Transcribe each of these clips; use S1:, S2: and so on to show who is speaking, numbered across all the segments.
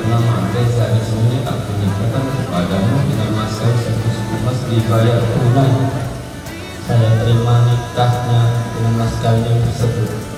S1: nama Reza Ismini tak menyatakan kepadamu dengan mas kawin 1 mas dibayar tunai. Saya terima nikahnya dengan mas kawin tersebut.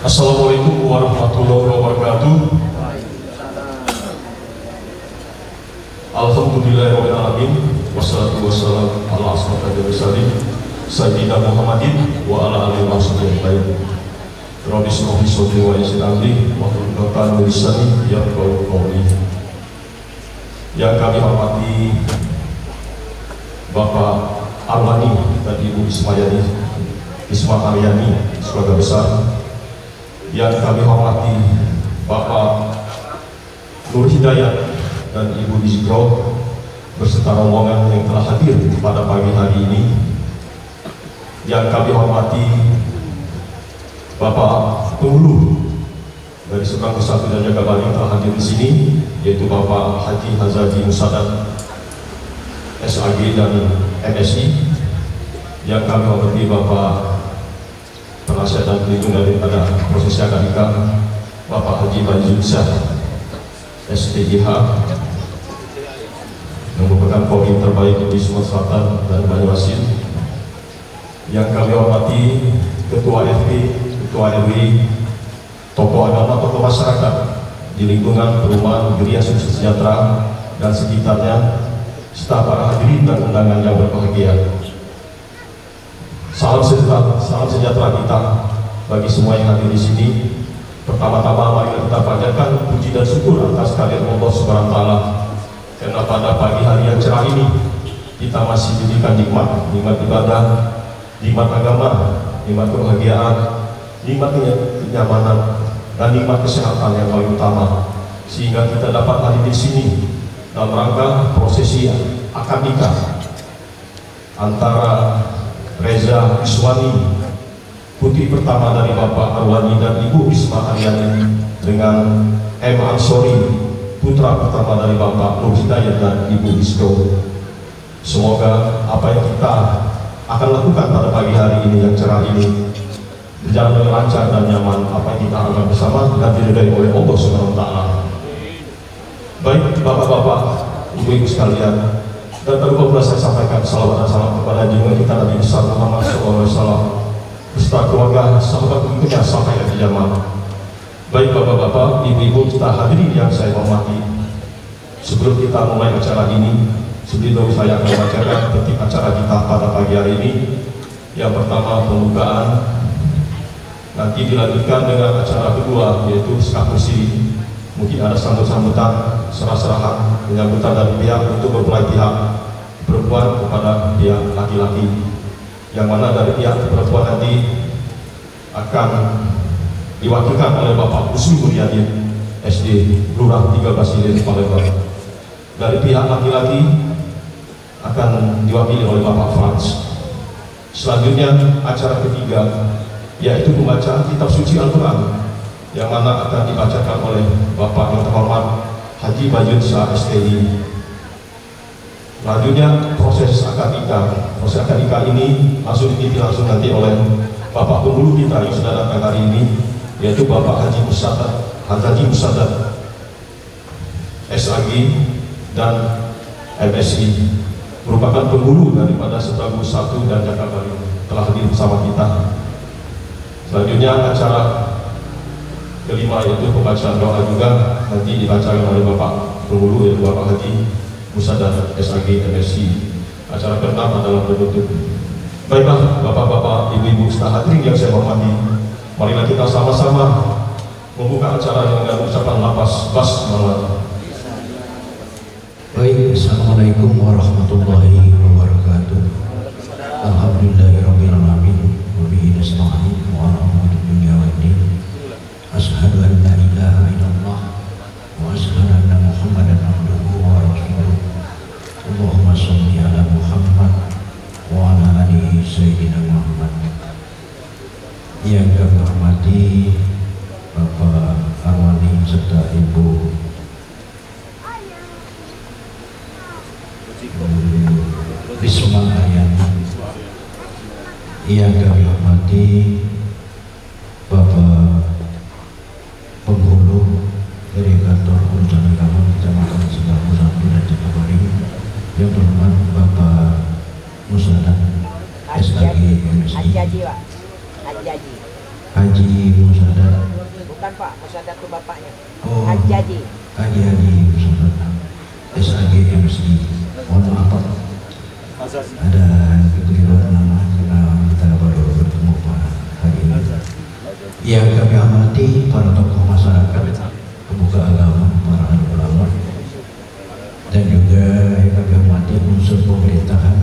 S2: Assalamualaikum warahmatullahi wabarakatuh. Alhamdulillahirrahmanirrahim. Wassalatu wassalamu ala asyrafil mursalin Sayyidina Muhammadin wa ala alihi wasallam. Rabbi shrah li sadri wa yassir amri wahlul 'uqdatam min lisani yafqahu qawli. Yang kami hormati Bapak Arwani dan Ibu Isma Aryani sebagai besar. Yang kami hormati Bapak Nur Hidayat dan Ibu Izgro beserta rombongan yang telah hadir pada pagi hari ini. Yang kami hormati Bapak Penghulu dari Sultan Kesatu dan Jagabali yang telah hadir di sini, yaitu Bapak Haji Hazaji Musadan SAG dan MSI. Yang kami hormati Bapak penasihat dan pelindung daripada prosesi akad nikah Bapak Haji Baizulsyah SPGH yang merupakan kodim terbaik di Sumatera Selatan dan Banyuasin. Yang kami hormati Ketua FP, Ketua RW, tokoh agama, tokoh masyarakat di lingkungan perumahan Geria Sukses Sejahtera dan sekitarnya, serta para hadirin dan undangan yang berbahagia. Salam sejahtera kita bagi semua yang hadir di sini. Pertama-tama mari kita panjatkan puji dan syukur atas kehadirat Allah Subhanahu wa taala, karena pada pagi hari yang cerah ini kita masih diberikan nikmat ibadah, nikmat agama, nikmat kebahagiaan, nikmat kenyamanan, dan nikmat kesehatan yang paling utama, sehingga kita dapat hadir di sini dalam rangka prosesi akad nikah antara Reza Iswani, putri pertama dari Bapak Arwani dan Ibu Isma Aryani, dengan M. Ansori, putra pertama dari Bapak Nur Hidayat dan Ibu Isdo. Semoga apa yang kita akan lakukan pada pagi hari ini yang cerah ini berjalan dengan lancar dan nyaman, apa yang kita harapkan bersama dan diridhai oleh Allah Subhanahu wa taala. Baik Bapak-bapak, Ibu-ibu sekalian, dan terlupa pula saya sampaikan salawat dan salam kepada junjungan kita Nabi besar Muhammad SAW beserta keluarga, sahabat pengikutnya sampai akhir zaman. Baik Bapak-bapak, Ibu-ibu kita hadirin yang saya hormati, sebelum kita mulai acara ini, sebelum saya akan bacakan tertib acara kita pada pagi hari ini. Yang pertama pembukaan, nanti dilanjutkan dengan acara kedua, yaitu skapusi. Mungkin ada sambutan, serah-serahan penyambutan dari pihak untuk berbagai pihak perempuan kepada pihak laki-laki, yang mana dari pihak perempuan nanti akan diwakilkan oleh Bapak Usmi Mulyadin SD Lurah 13 Ilir Palembang. Dari pihak laki-laki akan diwakili oleh Bapak Franz. Selanjutnya acara ketiga yaitu pembacaan kitab suci Al-Quran yang mana akan dibacakan oleh Bapak yang terhormat Haji Bajun Shah STI. Selanjutnya proses akadika. Proses akadika ini langsung dipimpin langsung nanti oleh Bapak penghulu kita yang sudah datang hari ini, yaitu Bapak Haji Musadat SAG dan MSI, merupakan penghulu daripada Sebagus 1 dan Jakarta ini, telah hadir bersama kita. Selanjutnya acara kelima yaitu pembacaan doa juga nanti dibacakan oleh Bapak penghulu yaitu Bapak Haji Musadat SAG MSI. Acara keenam adalah penutup. Baiklah Bapak-bapak, Ibu-ibu sekalian hadirin yang saya hormati, marilah kita sama-sama membuka acara dengan ucapan lapas basmalah.
S3: Baik, Assalamualaikum warahmatullahi wabarakatuh. Alhamdulillahirabbil alamin wa bihi nasta'in wa ala umuri dunya waddin. Asyhadu an la ilaha illallah wa asyhadu anna Muhammadan abduhu wa rasuluh. Allahumma shalli ala Muhammad wa ala alihi sayyidina Muhammad. Yang kami hormati Bapak Arwani serta Ibu Risma Aryani, yang kami hormati Bapak penghulu dari kantor urusan agama Kecamatan Sebagus 1 dan Jakarta, yang terhormat Bapak Musadat SAG MSI. Haji Musadat.
S4: Bukan Pak, Musadat itu bapaknya.
S3: Oh,
S4: Haji.
S3: Haji Musadat SAG MSI. Mohon maaf Pak, ada kekeliruan nama karena kita baru bertemu Pak hari ini. Yang kami amati para tokoh masyarakat, pemuka agama, para ulama, dan juga yang kami amati unsur pemerintahan,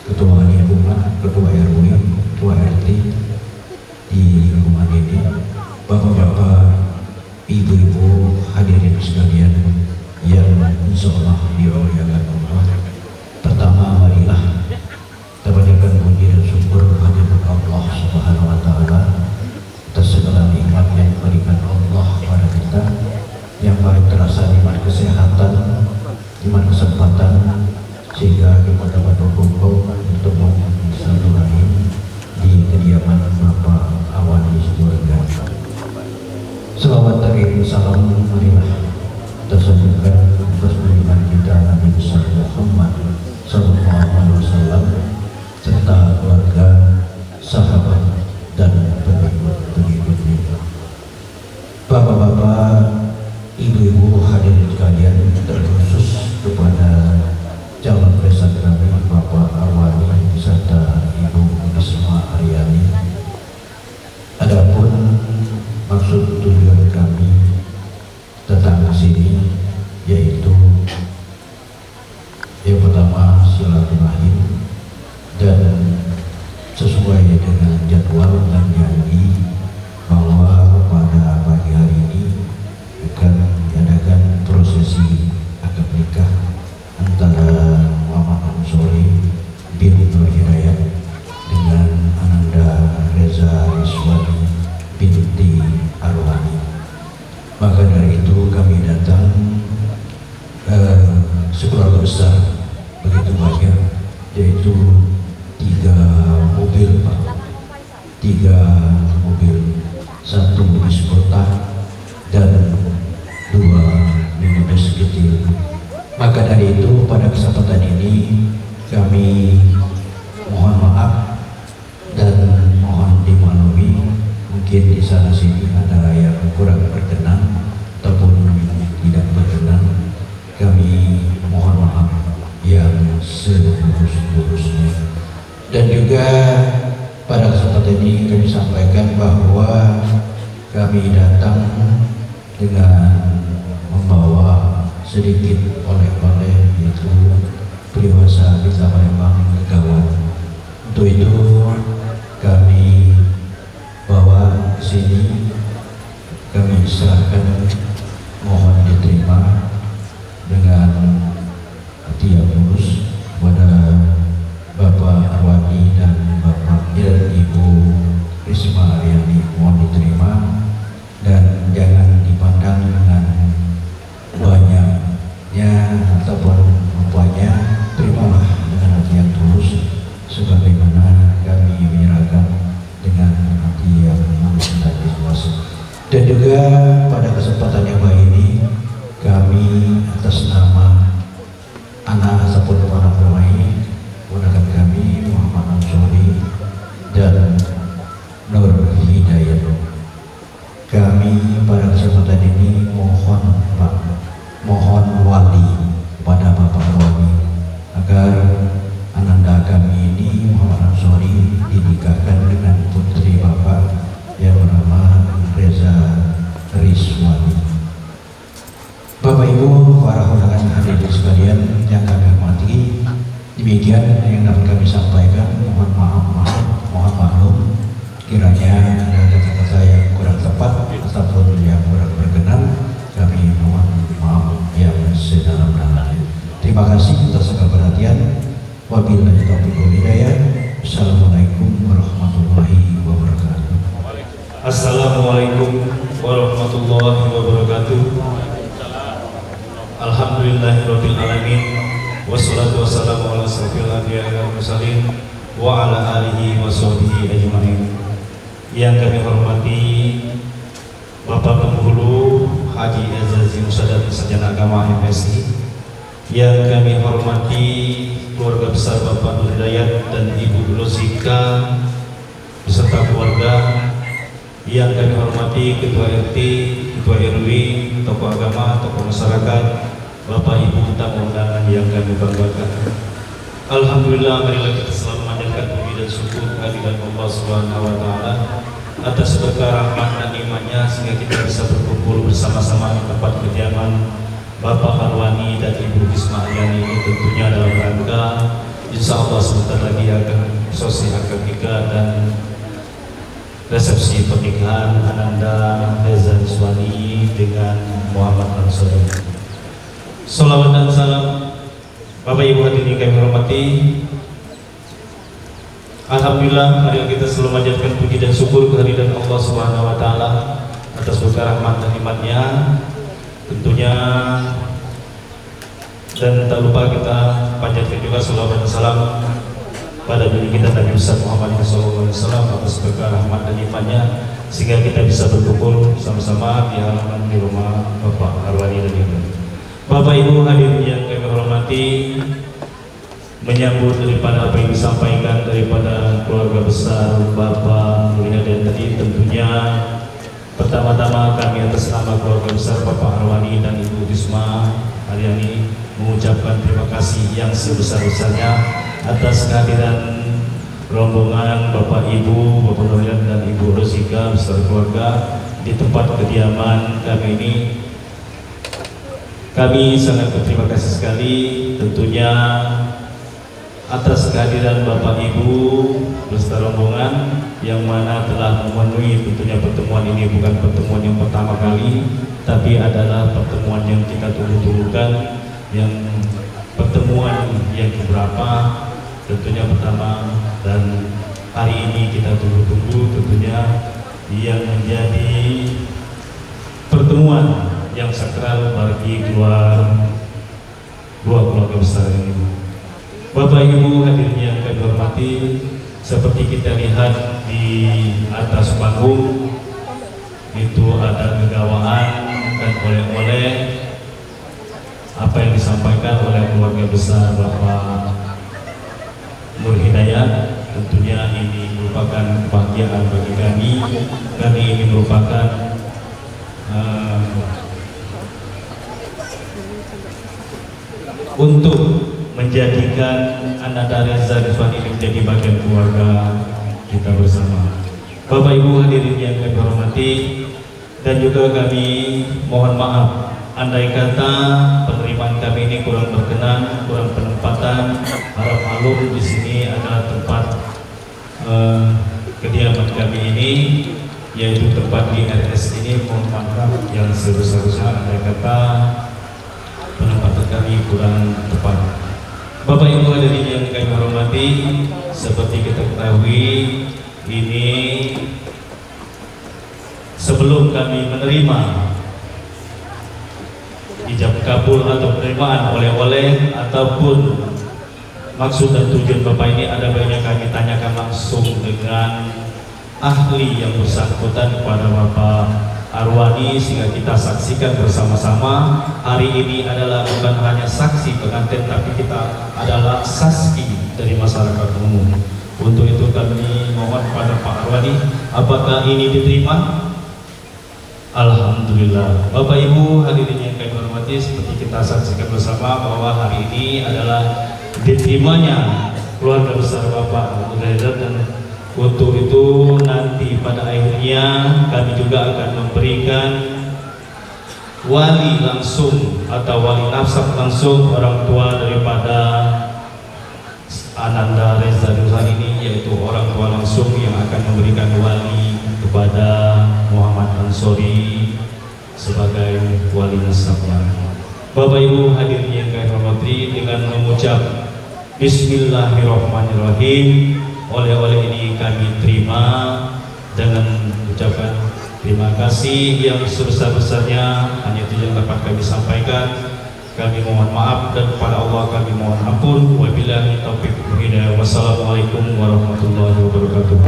S3: ketua lingkungan, ketua RW, ketua RT di lingkungan ini, bapak-bapak, ibu-ibu hadirin sekalian yang insya Allah dimuliakan Allah. Pertama, marilah kita panjatkan puji dan syukur kehadirat Allah Subhanahu wa Ta'ala atas segala nikmat yang diberikan Allah pada kita, yang paling terasa nikmat kesehatan, nikmat kesempatan, sehingga kita dapat berkumpul untuk silaturahim di kediaman Bapak Arwani sekeluarga. Selawat dan salam marilah tersebutkan atas junjungan kita Nabi besar Muhammad Sallallahu Alaihi Wasallam serta keluarga, sahabat dan pengikut-pengikutnya. Bapak-bapak, ibu-ibu hadirin sekalian, terkhusus kepada calon besan kami Bapak Arwani serta Ibu Risma Aryani. Adapun maksud tujuan kami datang ke sini yaitu yang pertama silaturahim, dan sesuai dengan jadwal dan janji bahwa pada pagi hari ini akan diadakan prosesi akad nikah antara Muhammad Ansori bin Nur Hidayat dengan Ananda Reza Rizwani binti Arwani. Maka dari itu kami datang sekeluarga besar begitu banyak, yaitu 3 mobil Pak, 3 mobil, 1 bis kota dan 2 minibus kecil. Maka dari itu pada kesempatan ini kami mohon maaf dan mohon dimaklumi mungkin di sana sini ada yang kurang berkenan ataupun tidak berkenan. Kami mohon maaf yang setulus-tulusnya. Dan juga pada kesempatan ini kami sampaikan bahwa kami datang dengan membawa sedikit oleh-oleh, yaitu peribahasa kita Palembang Gawat. Untuk itu kami bawa ke sini, kami serahkan, mohon diterima dengan hati yang tulus kepada Bapak Arwani dan juga pada kesempatan yang baik ini kami atas nama anak Asapul Para Permai, ponakan kami Muhammad Ansori dan Nur Hidayat, kami pada kesempatan ini mohon wali kepada Bapak Wali agar ananda kami ini Muhammad Ansori dinikahkan dengan putri Bapak yang bernama Reza Rizwani. Bapak Ibu para undangan hadirin sekalian yang kami hormati, demikian yang dapat kami sampaikan. Mohon mohon maklum kiranya ada kata-kata yang kurang tepat ataupun yang kurang berkenan, kami mohon maaf yang sedalam-dalamnya. Terima kasih atas segala perhatian. Wabillahi taufiq wal hidayah. Assalamualaikum warahmatullahi wabarakatuh.
S2: Assalamualaikum warahmatullahi wabarakatuh. Alhamdulillahirabbil alamin. Wassalatu wassalamu ala asyrofil anbiya'i wal mursalin wa ala alihi wa sahbihi ajmain. Yang kami hormati Bapak Penghulu Haji Azazi Musadat Sarjana Agama MSI, yang kami hormati keluarga besar Bapak Nur Hidayat dan Ibu Rozika beserta keluarga, yang kami hormati Ketua RT, Ketua RW, tokoh agama, tokoh masyarakat, Bapak Ibu tamu undangan yang kami banggakan. Alhamdulillah, marilah kita selalu memanjatkan puji dan syukur kehadirat Allah Subhanahu wa taala atas berkah rahmat dan nikmat-Nya sehingga kita bisa berkumpul bersama-sama di tempat kediaman Bapak Arwani dan Ibu Risma Aryani ini, tentunya dalam rangka insya Allah sebentar lagi akan prosesi akad nikah dan resepsi pernikahan Ananda Reza Rizwani dengan Muhammad Ansori. Salawat dan salam Bapak Ibu hadirin kami hormati. Alhamdulillah, mari kita selalu memanjatkan puji dan syukur kehadiran Allah Subhanahu wa taala atas berkah rahmat dan nikmat-Nya tentunya, dan tak lupa kita panjatkan juga salawat dan salam pada diri kita Nabi besar Muhammad SAW atas berkah rahmat dan nikmat-Nya sehingga kita bisa berkumpul sama-sama di halaman di rumah Bapak Arwani dan Ibu. Bapak Ibu hadirin yang kami hormati, menyambut daripada apa yang disampaikan daripada keluarga besar Bapak Nur Hidayat tadi, tentunya pertama-tama kami atas nama keluarga besar Bapak Arwani dan Ibu Risma Aryani mengucapkan terima kasih yang sebesar-besarnya atas kehadiran rombongan Bapak Ibu, Bapak Nur Hidayat dan Ibu Rozika beserta keluarga di tempat kediaman kami ini. Kami sangat berterima kasih sekali tentunya atas kehadiran Bapak Ibu beserta rombongan yang mana telah memenuhi tentunya pertemuan ini bukan pertemuan yang pertama kali, tapi adalah pertemuan yang kita tunggu-tunggukan, yang pertemuan yang keberapa tentunya pertama, dan hari ini kita tunggu-tunggu tentunya yang menjadi pertemuan yang sakral bagi dua keluarga besar ini. Bapak Ibu hadirin yang kami hormati, seperti kita lihat di atas panggung itu ada kegawaan dan oleh-oleh apa yang disampaikan oleh keluarga besar Bapak Nur Hidayat. Tentunya ini merupakan kebahagiaan bagi kami. Kami ini merupakan untuk menjadikan Ananda Reza Rizwani menjadi bagian keluarga kita bersama. Bapak Ibu hadirin yang kami hormati, dan juga kami mohon maaf andai kata penerimaan kami ini kurang berkenan, kurang penempatan. Harap maklum, di sini adalah tempat kediaman kami ini, yaitu tempat di RS ini. Mohon maaf yang sebesar-besar andai kata penempatan kami kurang tepat. Bapak Ibu hadirin yang kami hormati, seperti kita ketahui, ini sebelum kami menerima ijab kabul atau penerimaan oleh-oleh ataupun maksud dan tujuan Bapak ini, ada banyak kami tanyakan langsung dengan ahli yang bersangkutan kepada Bapak
S5: Arwani, sehingga kita saksikan bersama-sama. Hari ini adalah bukan hanya saksi pengantin, tapi kita adalah saksi dari masyarakat umum. Untuk itu kami mohon pada Pak Arwani, apakah ini diterima? Alhamdulillah. Bapak Ibu hadirin yang kami hormati, seperti kita saksikan bersama bahwa hari ini adalah diterimanya keluarga besar Bapak Abdul Haidar, dan untuk itu nanti pada akhirnya kami juga akan memberikan wali langsung atau wali nafsah langsung orang tua daripada Ananda Reza Dusan ini, yaitu orang tua langsung yang akan memberikan wali kepada Muhammad Ansori sebagai wali nasabnya. Bapak Ibu hadirin yang kami hormati, dengan mengucap Bismillahirrahmanirrahim, oleh-oleh ini kami terima dengan ucapan terima kasih yang sebesar-besarnya. Hanya itu yang dapat kami sampaikan. Kami mohon maaf dan kepada Allah kami mohon ampun. Wabillahi taufiq wal hidayah. Wassalamualaikum warahmatullahi wabarakatuh.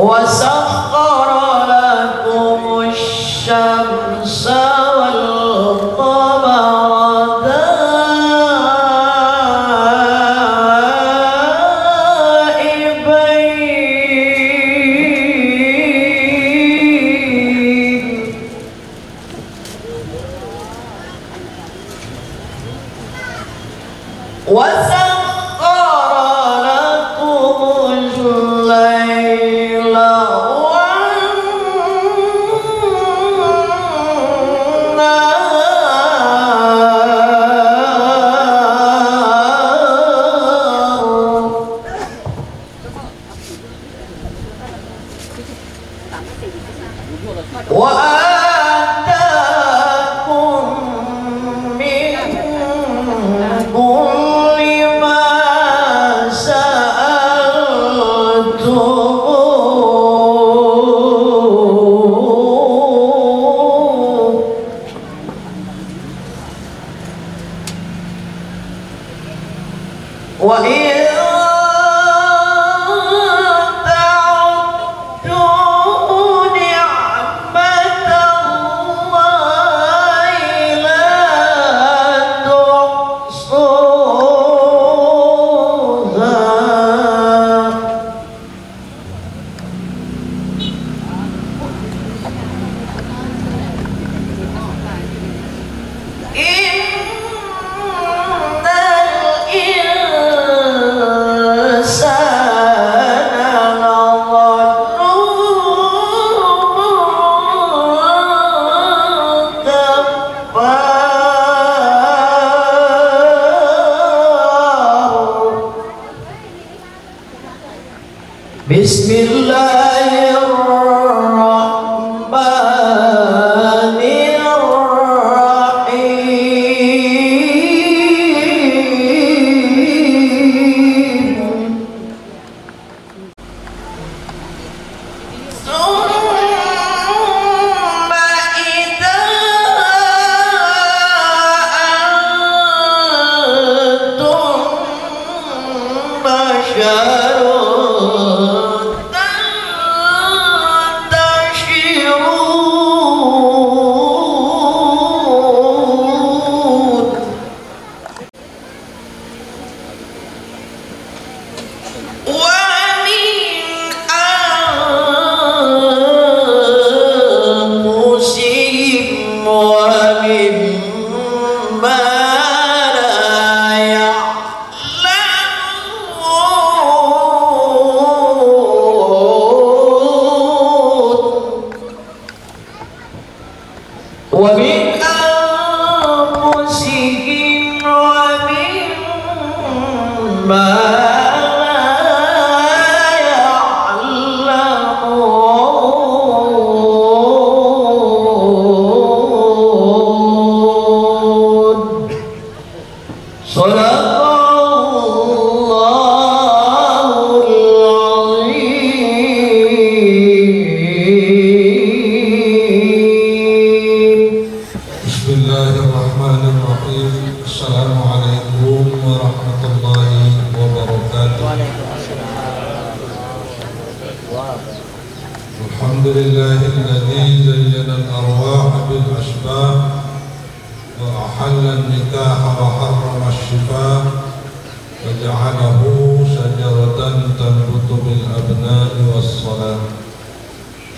S6: وسخر لكم الشمس والقمر دائبين وسخر لكم الليل وآتاكم من كل ما سألتموه وإن تعدوا نعمة الله لا تحصوها إن الإنسان لظلوم كفار بسم الله الرحمن الرحيم ثم إذا أنتم بشر
S7: الحمد لله الذي زين الأرواح بالأشباه وأحل النكاح وحرم الشفاء وجعله شجرة تنبت بالأبناء والصلاة.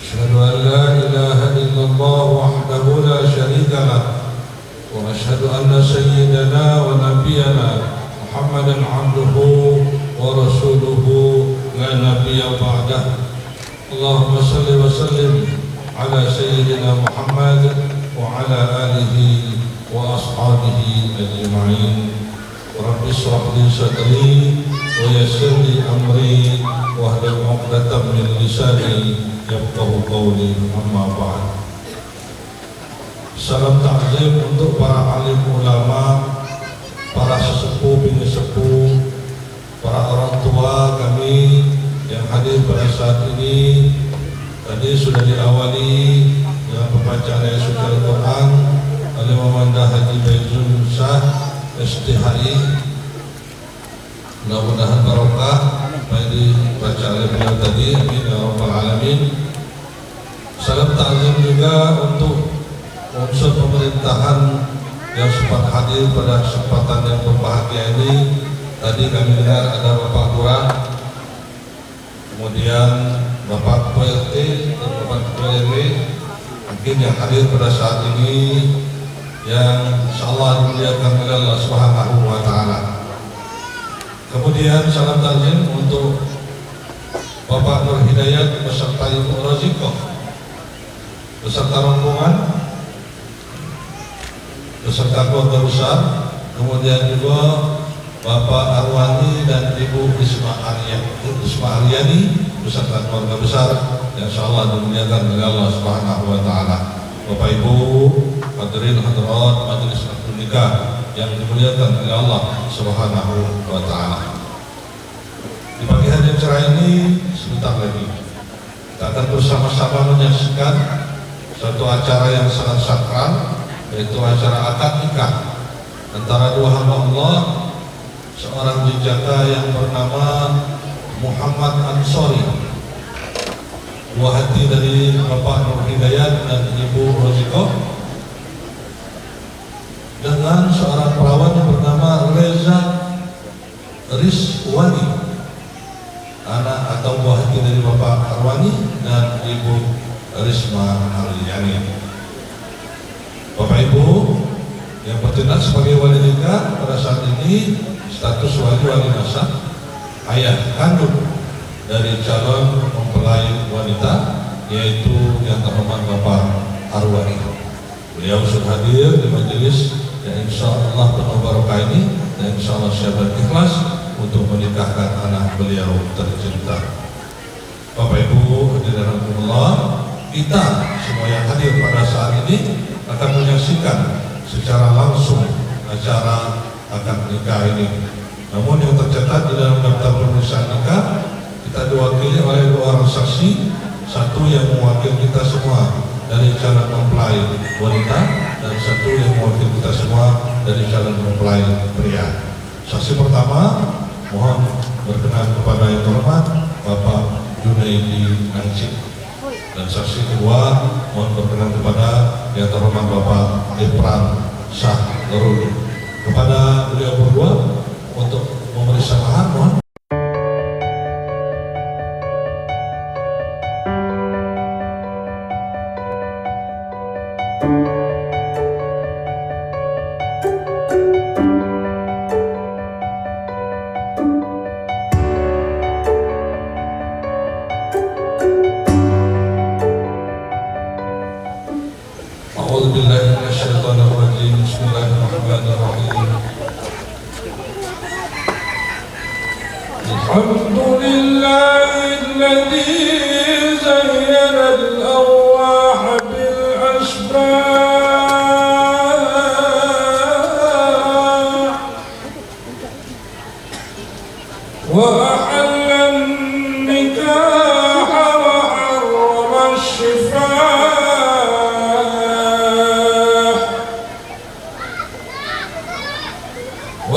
S7: أشهد أن لا إله إلا الله وحده لا شريك له وأشهد أن سيدنا ونبينا محمدا عبده ورسوله لا نبي بعده. اللهم صل وسلم على سيدنا محمد وعلى آله وأصحابه أجمعين. رب اشرح لي صدري ويسر لي أمري واحلل عقدة من لساني yafqahu qawli, amma ba'd. Salam takzim untuk para alim ulama, para sesepuh bini sepuh, para orang tua kami yang hadir pada saat ini. Tadi sudah diawali dengan pembacaan ayat suci Al-Quran oleh Mamanda Haji Baizul Shah STHI. Mudah-mudahan barokah baik dibaca oleh beliau tadi. Amin ya rabbal alamin. Salam takzim juga untuk unsur pemerintahan yang sempat hadir pada kesempatan yang berbahagia ini. Tadi kami dengar ada Bapak Lurah, kemudian Bapak Ketua RT dan Bapak Ketua RW, mungkin yang hadir pada saat ini yang insyaallah dimuliakan oleh Allah Subhanahu wa taala. Kemudian salam takzim untuk Bapak Nur Hidayat beserta Ibu Roziko beserta rombongan beserta keluarga besar, kemudian juga Bapak Arwani dan Ibu Isma Aryani beserta keluarga besar yang insyaallah dimuliakan oleh Allah Subhanahu wa taala. Bapak Ibu hadirin hadirat majelis akad nikah yang dimuliakan oleh Allah Subhanahu wa taala. Di pagi hari yang cerah ini sebentar lagi kita akan bersama-sama menyaksikan satu acara yang sangat sakral, yaitu acara akad nikah antara dua hamba Allah, seorang jejaka yang bernama Muhammad Ansori, buah hati dari Bapak Nur Hidayat dan Ibu Roziko, dengan seorang perawan yang bernama Reza Rizwani, anak atau buah hati dari Bapak Arwani dan Ibu Risma Aryani. Bapak Ibu yang bertindak sebagai wali nikah pada saat ini status wali nasab, ayah kandung dari calon mempelai wanita, yaitu yang terhormat Bapak Arwani. Beliau sudah hadir di majelis yang insya Allah penuh barokah ini, dan insya Allah siap dan ikhlas untuk menikahkan anak beliau tercinta. Bapak Ibu hadirin Allah, kita semua yang hadir pada saat ini akan menyaksikan secara langsung acara akad nikah ini. Namun yang tercatat di dalam daftar pemeriksaan nikah, kita diwakili oleh dua orang saksi, satu yang mewakili kita semua dari calon mempelai wanita dan satu yang mewakili kita semua dari calon mempelai pria. Saksi pertama mohon berkenan kepada yang terhormat Bapak Junaidi Ansik, dan saksi kedua mohon berkenan kepada yang terhormat Bapak Ipran Shah Lerul. Kepada beliau berdua untuk memeriksa mahar mohon.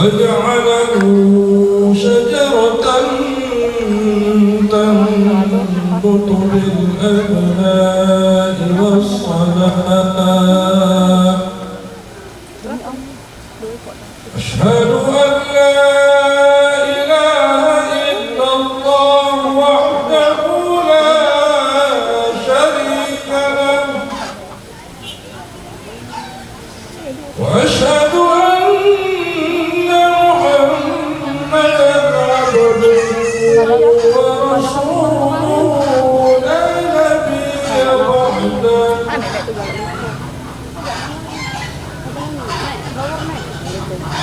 S7: وجعله شجرة تنبت بالأبناء والصلاة أشهد أن لا إله إلا الله وحده لا شريك له وأشهد أن محمدا عبده ورسوله لا نبي بعده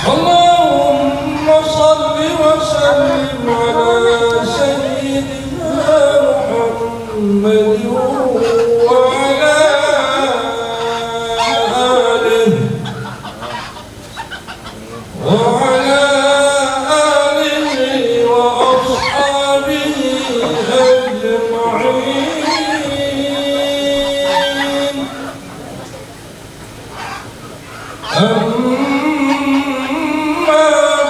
S7: اللهم صل وسلم على سيدنا محمد وعلى آله وأصحابه أجمعين أما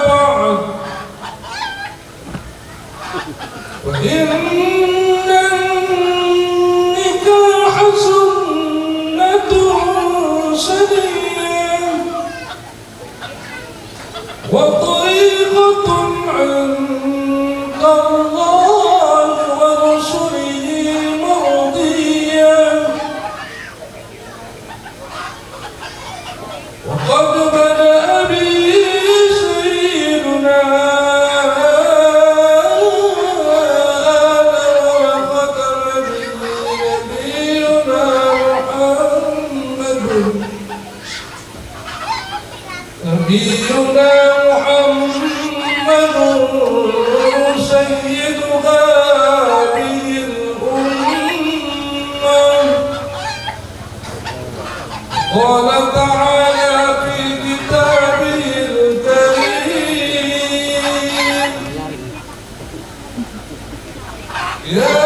S7: بعد فإن النكاح سنة سنية وطريقة عند الله ورسله مرضية وقد بدأ به سيدنا آدم وختم به نبينا محمد سيد هذه الأمة قال تعالى في كتابه الكريم يا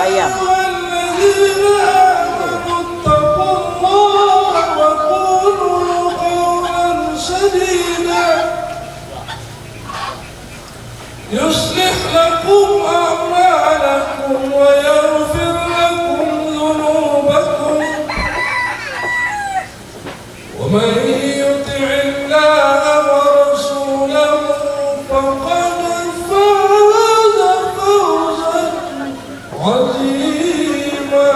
S7: أيها الذين آمنوا اتقوا الله وقولوا قولا سديدا يصلح لكم أعمالكم ويغفر لكم ذنوبكم ومن يطع الله ورسوله فقد فاز فوزا عظيما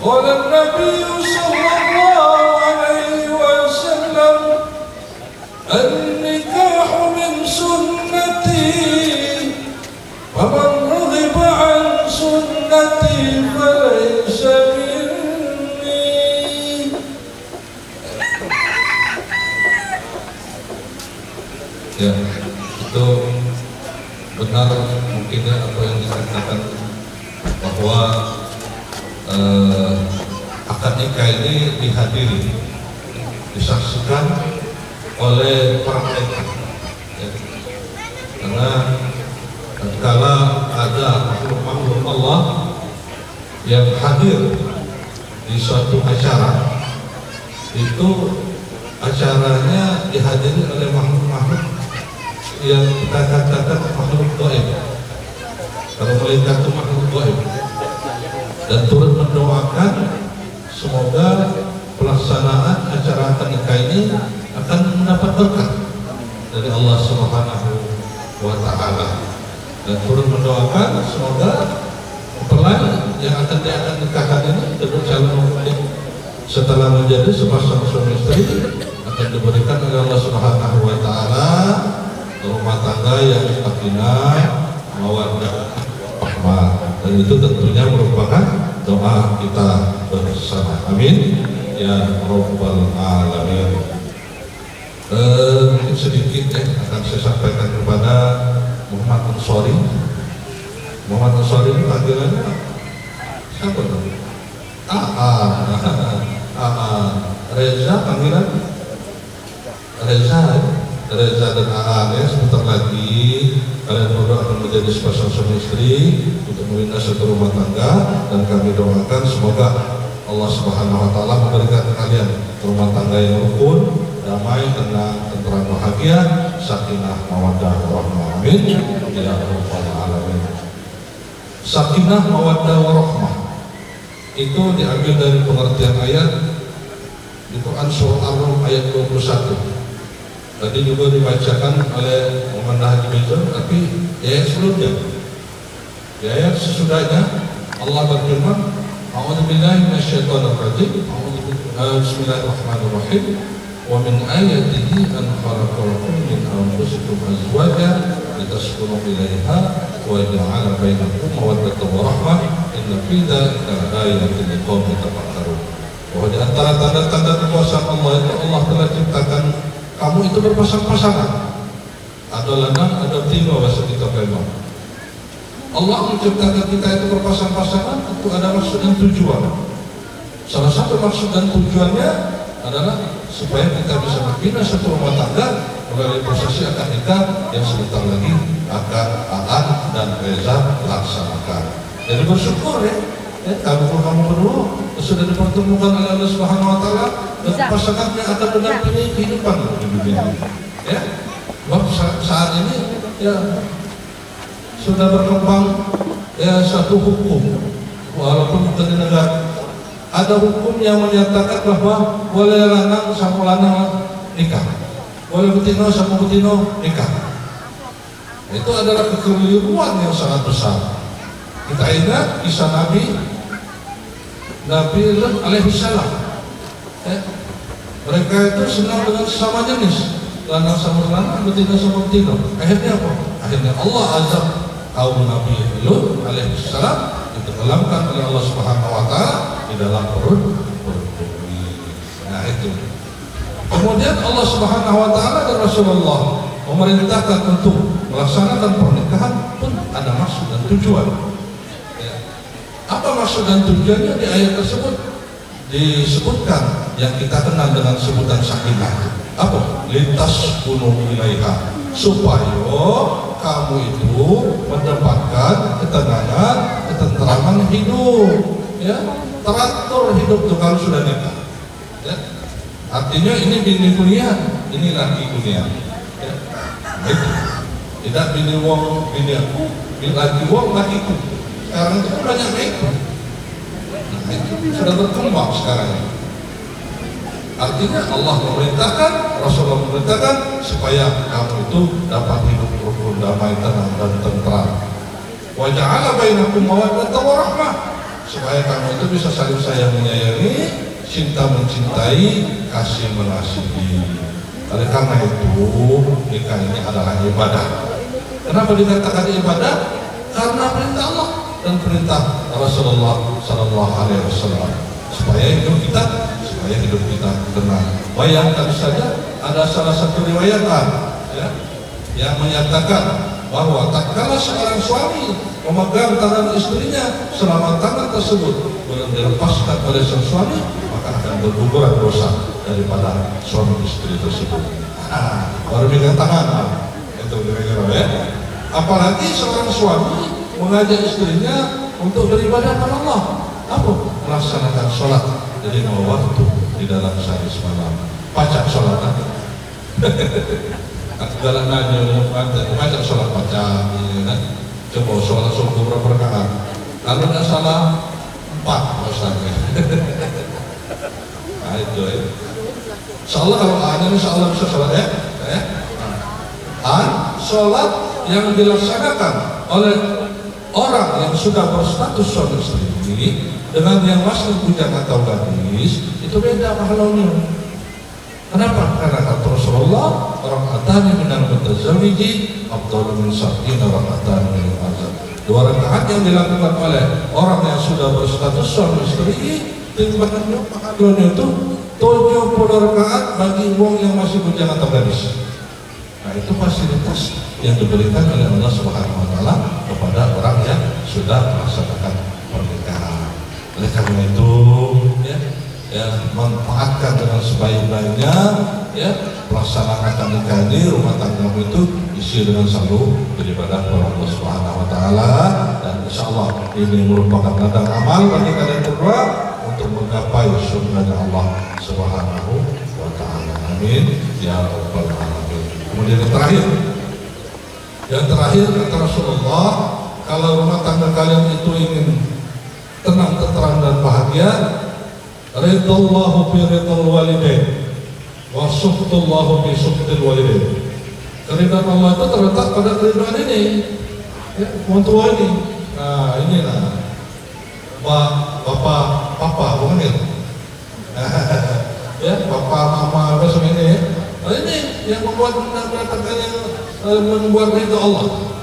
S7: قال النبي صلى الله عليه وسلم النكاح من سنتي ومن رغب عن سنتي فليس مني ya itu benar mungkinnya apa yang dikatakan bahwa akad nikah ini dihadiri disaksikan oleh para mereka ya. Karena tatkala ada makhluk Allah yang hadir di suatu acara itu acaranya dihadiri oleh makhluk-makhluk yang kita katakan makhluk gaib. Kalau malaikat itu makhluk gaib dan turut mendoakan semoga pelaksanaan acara akad nikah ini akan mendapat berkah dari Allah Subhanahu wa Ta'ala dan turut mendoakan semoga mempelai yang akan diakad nikahkan ini tentu calon mempelai setelah menjadi sepasang suami istri akan diberikan oleh Allah Subhanahu wa Ta'ala rumah tangga yang sakinah, mawaddah, rahmah, dan itu tentunya merupakan doa kita bersama. Amin ya rabbal alamin. Mungkin sedikit akan saya sampaikan kepada Muhammad Ansori. Muhammad Ansori itu panggilannya siapa tuh? Reza, panggilan Reza dan ya, sebentar lagi kalian berdua akan menjadi sepasang suami istri untuk membina satu rumah tangga, dan kami doakan semoga Allah Subhanahu wa Ta'ala memberikan kalian rumah tangga yang rukun, damai, tenang, tentram, bahagia, sakinah, mawaddah, warahmah. Amin ya rabbal alamin. sakinah, mawaddah, warahmah itu diambil dari pengertian ayat di Quran surah Ar-Rum ayat 21. Tadi juga dibacakan oleh Muhammad Haji Mizan, tapi ayat sebelumnya, di ayat sesudahnya Allah berfirman, A'udzubillahi minasyaitonir rajim, Bismillahirrahmanirrahim. Wa min ayatihi an khalaqalakum min anfusikum azwajan litaskunu ilaiha wa ja'ala bainakum mawaddatan wa rahmah inna fi dzalika laayatin liqaumin yatafakkarun. Bahwa di antara tanda-tanda kekuasaan Allah itu Allah telah ciptakan kamu itu berpasang-pasangan. Ada lanang, ada tino bahasa kita memang. Allah menciptakan kita itu berpasang-pasangan itu ada maksud dan tujuan. Salah satu maksud dan tujuannya adalah supaya kita bisa membina satu rumah tangga melalui prosesi akad nikah yang sebentar lagi akan dan Reza laksanakan. Jadi bersyukur ya, kalau kamu berdua sudah dipertemukan oleh Allah Subhanahu Wa Taala dan pasangannya akan mendampingi kehidupan di dunia. Ya, saat ini ya sudah berkembang ya satu hukum, walaupun bukan di negara. Ada hukum yang menyatakan bahwa boleh lanang sama lanang nikah, boleh betina sama betina nikah. Itu adalah kekeliruan yang sangat besar. Kita ingat kisah Nabi Lut alaihi salam. Mereka itu senang dengan sesama jenis, lanang sama lanang, betina sama betina. Akhirnya apa? Akhirnya Allah azab kaum Nabi Lut alaihi salam ditenggelamkan oleh Allah Subhanahu Wa Taala di dalam perut bumi. Nah itu. Kemudian Allah Subhanahu Wa Taala dan Rasulullah memerintahkan untuk melaksanakan pernikahan pun ada maksud dan tujuan. Ya. Apa maksud dan tujuannya di ayat tersebut? Disebutkan yang kita kenal dengan sebutan sakinah. Apa? Lintas gunung ilaiha, supaya kamu itu mendapatkan ketenangan, ketentraman hidup, ya, teratur hidup tuh kalau sudah nikah. Ya. Artinya ini bini kuliah, ini laki kuliah. Ya. Itu. Tidak bini wong, bini aku, bini laki wong, lakiku. Sekarang itu banyak itu. Nah, itu sudah berkembang sekarang ini. Artinya Allah memerintahkan, Rasulullah memerintahkan supaya kamu itu dapat hidup rukun, damai, tenang dan tentram. Wa ja'ala bainakum mawaddatan wa rahmah, supaya kamu itu bisa saling sayang menyayangi, cinta mencintai, kasih mengasihi. Oleh karena itu nikah ini adalah ibadah. Kenapa dikatakan ibadah? Karena perintah Allah dan perintah Rasulullah Sallallahu Alaihi Wasallam supaya hidup kita tenang. Bayangkan saja ada salah satu riwayatan ya, yang menyatakan bahwa tatkala seorang suami memegang tangan istrinya selama tangan tersebut belum dilepaskan oleh sang suami, maka akan berguguran dosa daripada suami istri tersebut. Baru pegang tangan, itu kira-kira ya. Apalagi seorang suami mengajak istrinya untuk beribadah kepada Allah, apa? Melaksanakan sholat jadi 5 waktu di dalam sehari semalam. Pacak sholat kan? Dalam nanya pacak sholat pacak, kan? Coba sholat subuh berapa rakaat? Kalau tidak salah 4 misalnya. Nah itu ya. Insyaallah kalau ada insyaallah bisa sholat ya. Sholat yang dilaksanakan oleh orang yang sudah berstatus suami istri ini dengan yang masih bujang atau gadis itu beda pahalanya. Kenapa? Karena kata Rasulullah, raka'atani minal mutazawwiji afdalu min sab'ina raka'atan min al-azab. 2 rakaat yang dilakukan oleh orang yang sudah berstatus suami istri timbangannya pahalanya itu 70 rakaat bagi wong yang masih bujang atau gadis. Nah itu fasilitas yang diberikan oleh Allah Subhanahu Wa Taala kepada orang yang sudah melaksanakan pernikahan. Oleh karena itu, ya manfaatkan dengan sebaik-baiknya, ya melaksanakan nikah ini, rumah tanggamu itu isi dengan selalu beribadah kepada Allah Subhanahu Wa Taala, dan insya Allah ini merupakan ladang amal bagi kalian berdua untuk menggapai surga Allah Subhanahu Wa Taala. Amin ya rabbal alamin. Kemudian yang terakhir kata Rasulullah, kalau rumah tangga kalian itu ingin tenang, tentram dan bahagia, ridallahu fi ridal walidain wa suhtullahu fi suhtil walidain. Keridhaan Allah itu terletak pada keridhaan ini, ya, orang tua ini. Nah, inilah bapak, papa, bukan ya? Ya, bapak, mama, apa semua ini ya. Nah, ini yang membuat membuat ridha Allah.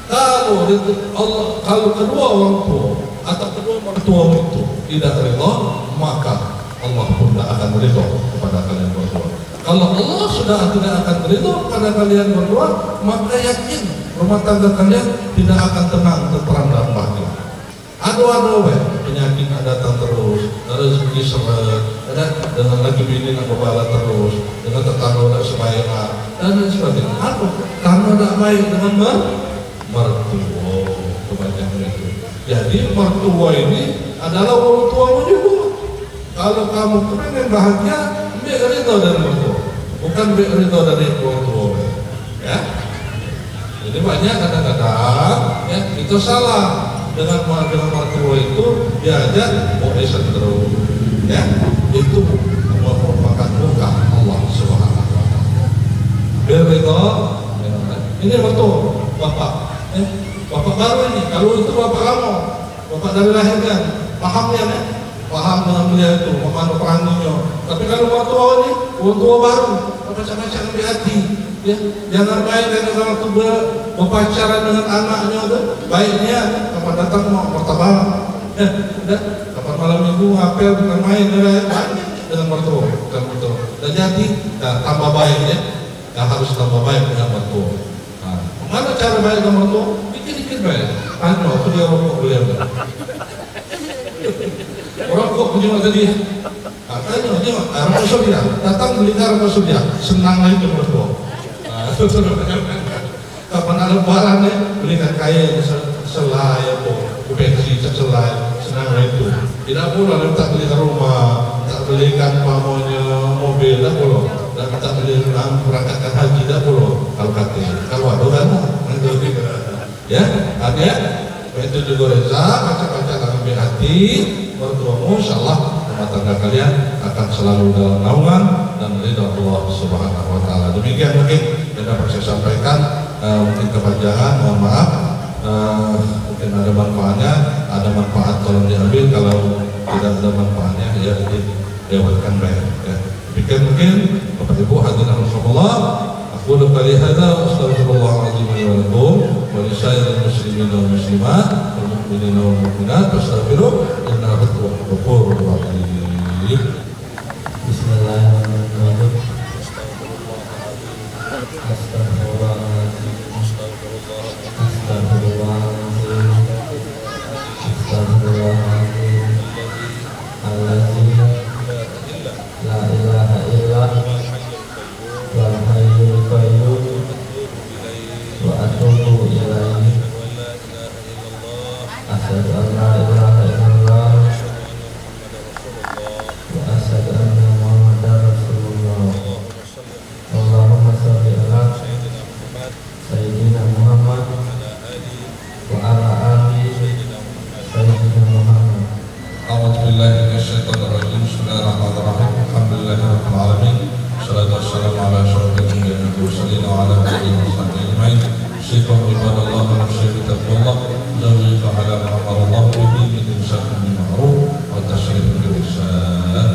S7: Kalau Allah, kalau kedua orang tua atau kedua mertua itu tidak ridha, maka Allah pun tidak akan ridha kepada kalian berdua. Kalau Allah sudah tidak akan ridha kepada kalian berdua, maka yakin rumah tangga kalian tidak akan tenang, tentram dan bahagia. Aduh, penyakit datang terus, rezeki seret, dengan lagi bini nak berbala terus, dengan tetangga tak sebaik dan lain sebagainya. Apa? Karena tak baik dengan mertua, kebanyakan itu. Jadi mertua ini adalah orang tuamu juga. Kalau kamu pengen bahagia, ambil ridho dari mertua, bukan ambil ridho dari orang tua. Ya. Jadi banyak kadang-kadang ya itu salah. Dengan mertua itu diajak Islam terus, ya itu merupakan muka Allah Subhanahu Wa Taala. Berbeda, ini mertua bapak, bapak baru ini. Kalau itu bapak kamu, bapak dari lahirkan, paham ya, paham dengan beliau itu, mana peranginya. Tapi kalau mertua ini, mertua baru, baca-baca lebih hati. Ya, jangan main dengan orang tua berpacaran dengan anaknya tu. Baiknya kapan datang mau martabak. Kapan malam minggu apel bukan main dengan mertua, bukan mertua. Dan jadi tambah baik ya. Harus tambah baik dengan mertua. Nah, mana cara baik dengan mertua? Dikit-dikit baik. Aku dia rokok beliau. Rokok punya tadi. Katanya dia rokok sudah. Datang beli rokok sudah. Senang lagi mertua. Kapan ada barang belikan kain selai apa bensin selai senang itu. Tidak boleh tak belikan rumah, tak belikan pamonya mobil, tak boleh. Dan tak belikan berangkatkan haji, tak boleh. Kalau kata kalau ada kan ya ada itu juga reza baca-baca dalam hati berdoa, insyaallah rumah tangga kalian akan selalu dalam naungan dan ridha Allah Subhanahu Wa Taala. Demikian mungkin yang dapat saya sampaikan, mungkin kepanjangan, mohon maaf, mungkin ada manfaatnya, ada manfaat tolong diambil, kalau tidak ada manfaatnya ya dilewatkan baik. Ya. Demikian mungkin Bapak Ibu hadirin rahimakumullah, aku kali hada astagfirullahaladzim wa lakum wa lisairil muslimin wal muslimat wal mu'minin wal mu'minat wastaghfiruh innahu ghafurur rahim.
S1: Bismillahirrahmanirrahim. Astagfirullahaladzim. Astagfirullahaladzim. Alladzi la ilaha illallah wal hayyul qayyum wa atubu ilaihi. Asyhadu an la ilaha illallah wa asyhadu anna Muhammadar Rasulullah. Allahumma shalli ala Sayyidina Muhammad wa ala ali Sayyidina Muhammad.
S7: A'udzu billahi minasyaitonir rajim. Bismillahirrahmanirrahim. Alhamdulillahirabbil alamin. Wassalatu wassalamu ala asyrofil anbiya'i wal mursalin wa ala alihi wa sahbihi ajmain. Syaitan ibadallah wa syaitan taqwallah. Zawi fa'ala ma'amarallahu bihi min imsakin bil ma'ruf wa tashrifin bil ihsan.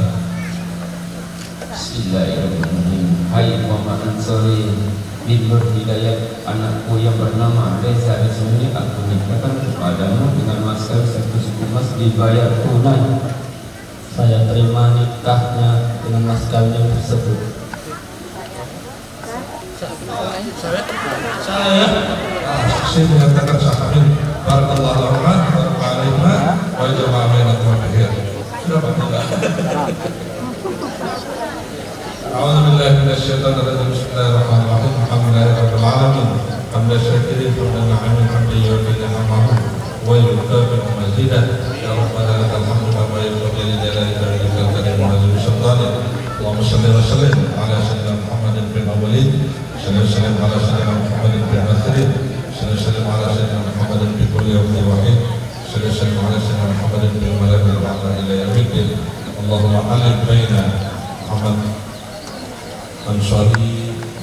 S1: Bismillahirrahmanirrahim. Hai Muhammad Ansari bin Nur Hidayat, anakku yang bernama Reza Ismini, aku nikahkan kepadamu dengan mas kawin 100 emas dibayar tunai. Saya terima nikahnya dengan mas kawin yang tersebut.
S7: Saya menyatakan sahabat barakallahu lana wa alaina wa jama'a bainakum bi khair. Sudah Pak? A'udzu billahi minasyaitonir rajim. Bismillahirrahmanirrahim. Alhamdulillahirabbil alamin. Hamdan syakirin wa na'amin hamdan yu'ti ni'amahu wa yukafi'u mazidah. Ya Rabbana lakal hamdu kama yanbaghi li jalali wajhikal karim wa azimi sultanik. Allahumma shalli wa sallim ala sayyidina Muhammadin fil awwalin. Sallallahu alaihi wa sallam ala sayyidina Muhammadin fil akhirin. Sallallahu alaihi wa sallam ala sayyidina Muhammadin fil ولي الوحيد سلسل على سيدنا محمد بن الملائكة وعلى إلى يوم الدين. اللهم علم بين محمد أنصاري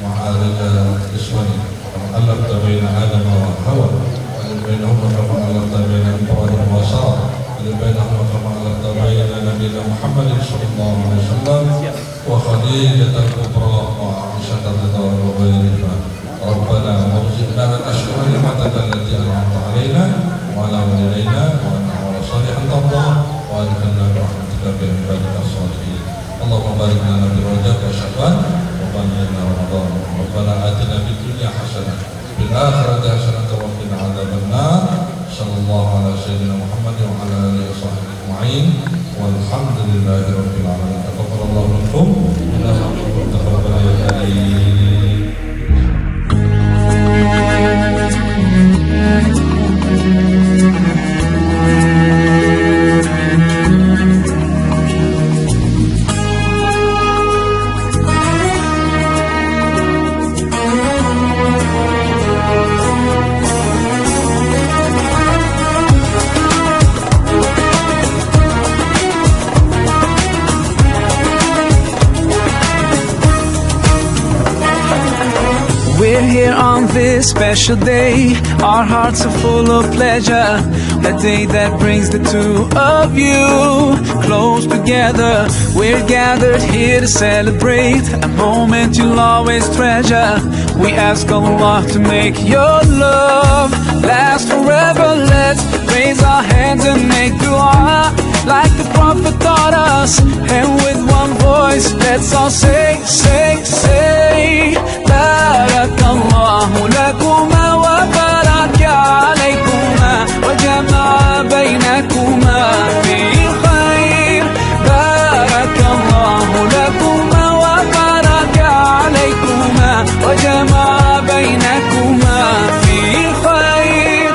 S7: مع رجال إسماعيل وعلمت بين آدم وحواء وعلم بينهما كما علمت بين إبراهيم وسارة وعلم بينهما كما علمت بين نبينا محمد صلى الله عليه وسلم وخديجة الكبرى وعائشة رضي الله عنها. ربنا وارزقنا من أشكر نعمتك التي أنعمت علينا وعلى والدينا ونعمل صالحا ترضى وادخلنا برحمتك في عبادك الصالحين. اللهم بارك لنا في رجب وشعبان وبلغنا رمضان. ربنا آتنا في الدنيا حسنة وفي الآخرة حسنة وقنا عذاب النار. صلى الله على سيدنا محمد وعلى آله وصحبه أجمعين والحمد لله رب العالمين. تقبل الله منكم إنه تقبل يا كريم.
S8: We're here on this special day. Our hearts are full of pleasure. A day that brings the two of you close together. We're gathered here to celebrate a moment you'll always treasure. We ask Allah to make your love last forever. Let's raise our hands and make dua like the Prophet taught us. And with one voice, let's all say, say, say, Barakallahu lakuma wa baraka alaykuma wa jama'a baynakuma fi khair. Barakallahu lakuma wa baraka alaykuma wa jama'a baynakuma fi khair.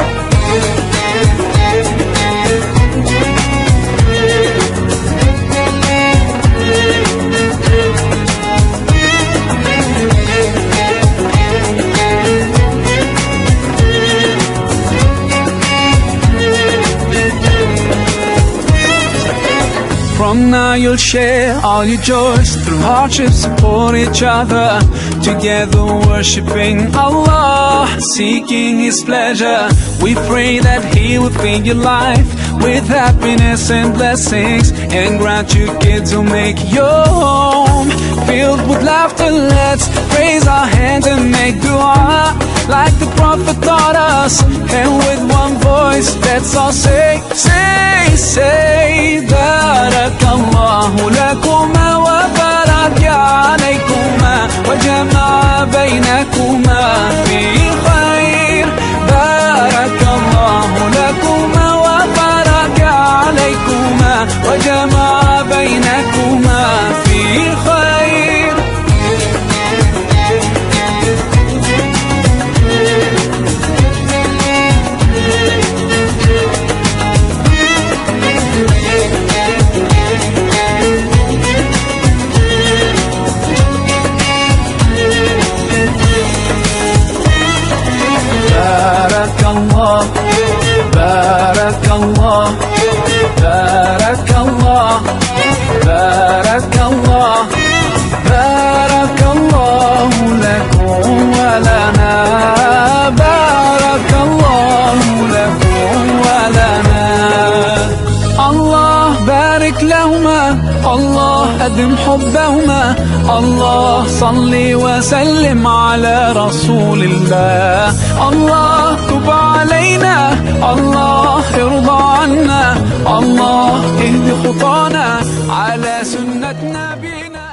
S8: From now you'll share all your joys. Through hardships support each other. Together worshipping Allah, seeking His pleasure. We pray that He will fill your life with happiness and blessings, and grant you kids who'll make your home filled with laughter. Let's raise our hands and make dua like the Prophet taught us. And with one voice, let's all say, say, say, Barakallahu lakuma wa baraka alaykuma wa jama'a baynakuma fi khair. Barakallahu lakuma wa baraka alaykuma wa jama'a baynakuma fi khair. Barakallah, Barakallah, Barakallah, Barakallah, Barakallahu lakum wa lana. Barakallahu lakum wa lana. Allah barik lahuma, Allah adim hubbahuma. Allah salli wa sallim ala rasulillah. Allah tub alayna, Allah irda anna, Allah ihdi khutana ala sunnat nabina.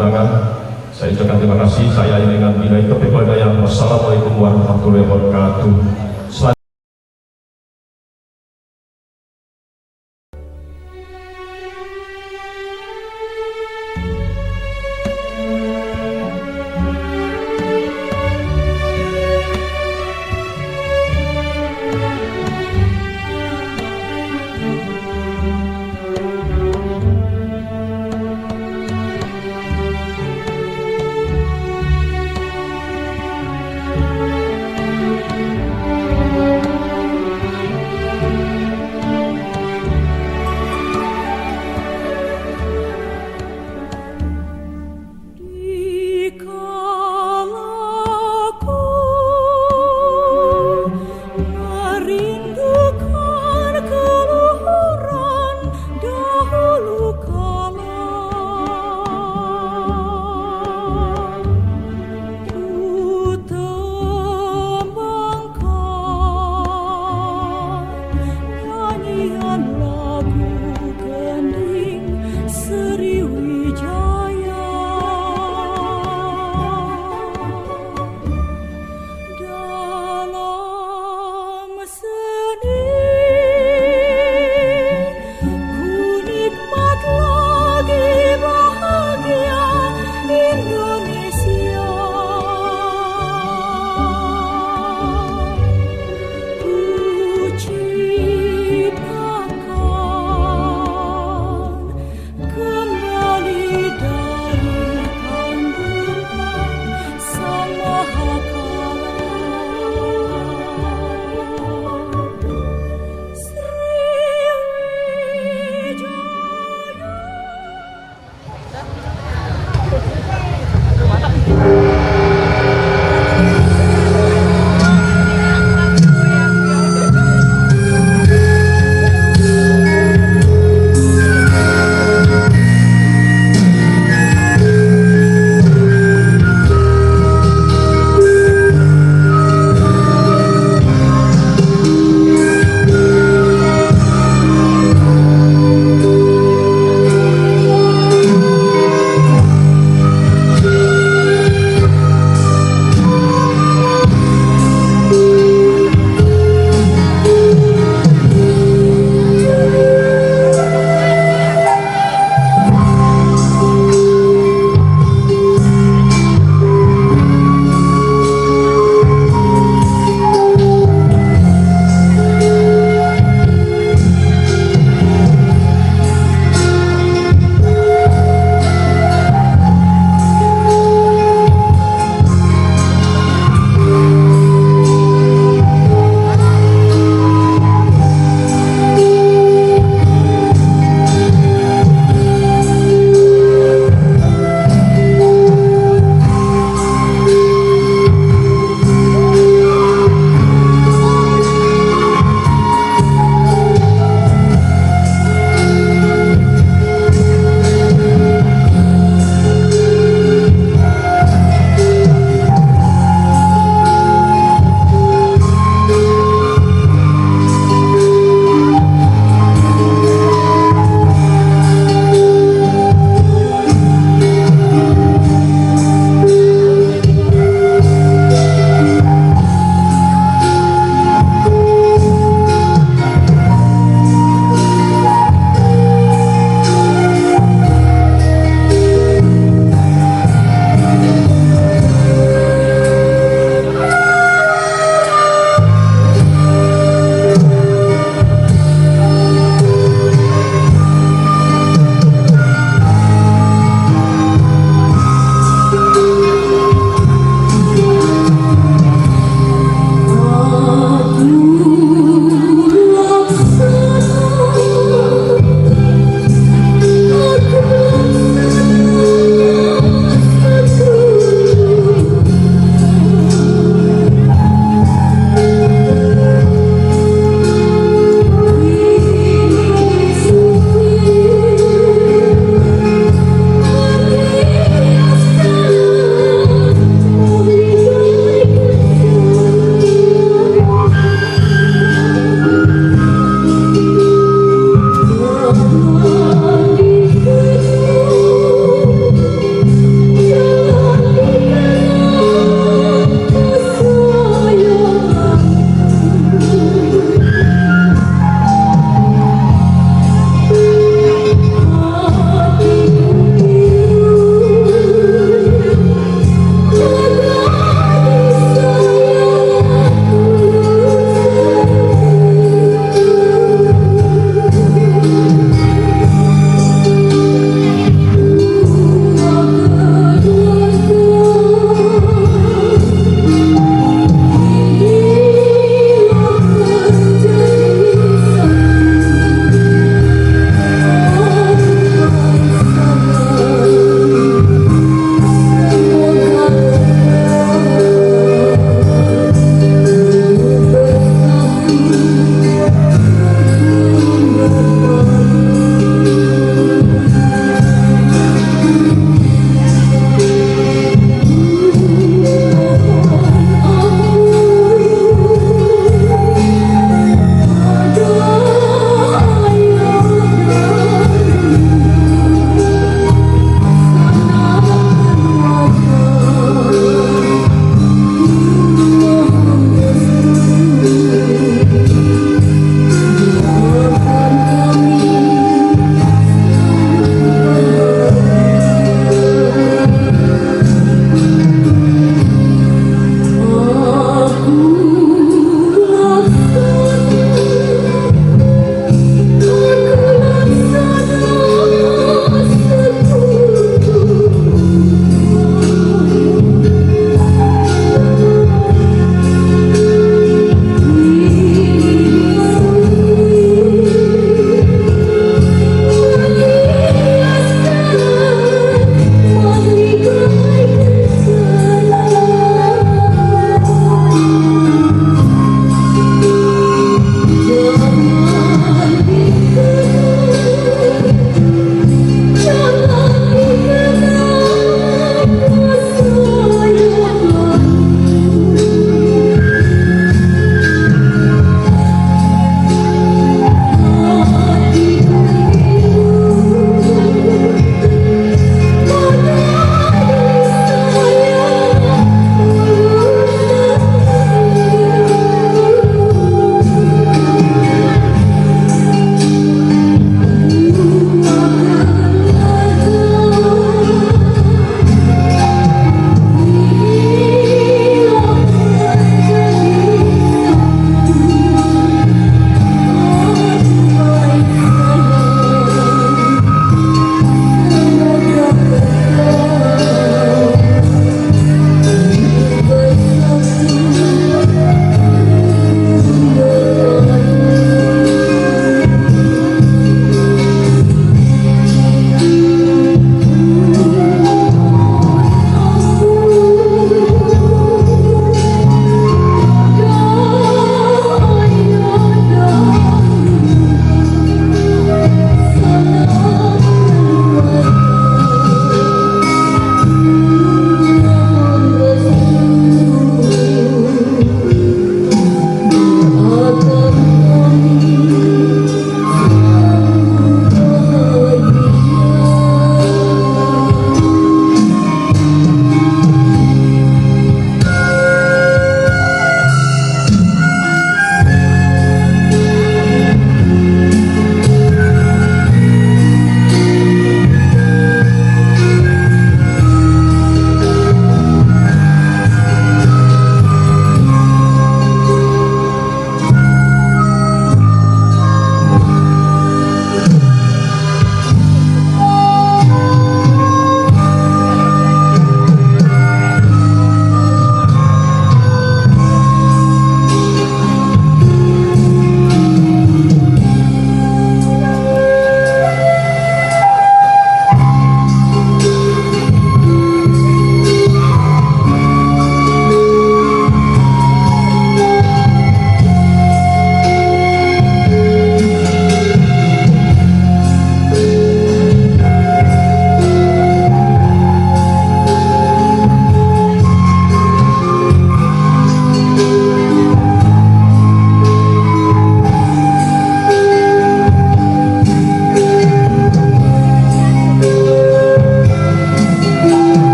S2: kekurangan. Saya ucapkan terima kasih. Saya dengan bila itu yang wassalamualaikum warahmatullahi wabarakatuh.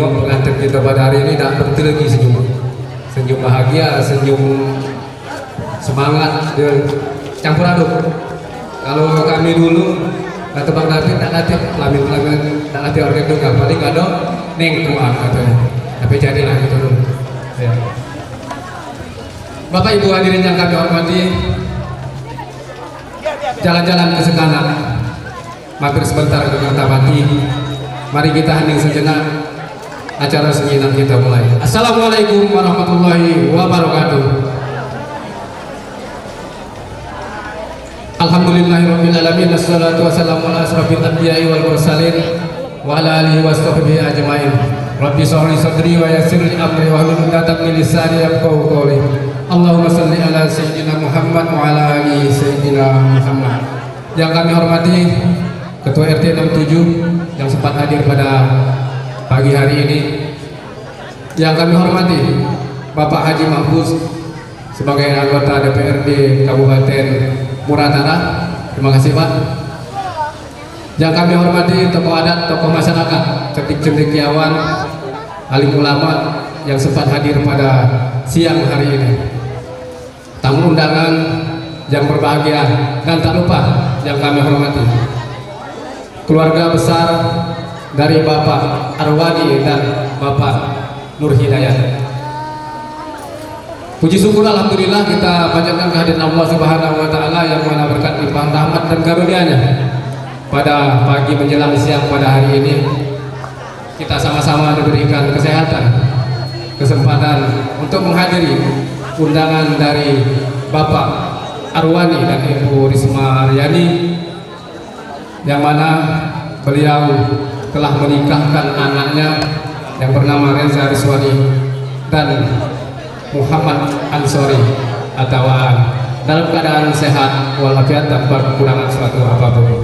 S9: menengok pengantin kita pada hari ini dan berarti lagi senyum bahagia, senyum semangat, campur aduk. Kalau kami dulu kata Bang David tak latih lamin tak latih organ juga paling ada nengkuan katanya, tapi jadilah gitu dulu ya. Bapak Ibu hadirin yang kami hormati, jalan-jalan ke Sekanak mampir sebentar ke Kertapati. Mari kita hening sejenak, acara sejenak kita mulai. Assalamualaikum warahmatullahi wabarakatuh. Alhamdulillahirabbil alamin, wassalatu wassalamu ala asrofil anbiya'i wal mursalin wa ala alihi washabbihi ajmain. Rabbi shrah li sadri wa yassir li amri wahlul 'uqdatam min lisani yafqahu qawli. Allahumma shalli ala sayyidina Muhammad wa ala ali sayyidina Muhammad. Yang kami hormati Ketua RT 67 yang sempat hadir pada pagi hari ini. Yang kami hormati Bapak Haji Mahfuz sebagai anggota DPRD Kabupaten Muratara. Terima kasih Pak. Yang kami hormati tokoh adat, tokoh masyarakat, cendekiawan, alim ulama yang sempat hadir pada siang hari ini. Tamu undangan yang berbahagia dan tak lupa yang kami hormati keluarga besar dari Bapak Arwani dan Bapak Nur Hidayat. Puji syukur alhamdulillah kita panjatkan kehadiran Allah Subhanahu wa taala yang mana berkat limpahan rahmat dan karunia-Nya pada pagi menjelang siang pada hari ini kita sama-sama diberikan kesehatan, kesempatan untuk menghadiri undangan dari Bapak Arwani dan Ibu Risma Aryani yang mana beliau telah menikahkan anaknya yang bernama Reza Rizwani dan Muhammad Ansori atau dalam keadaan sehat walafiat tanpa kekurangan suatu apapun.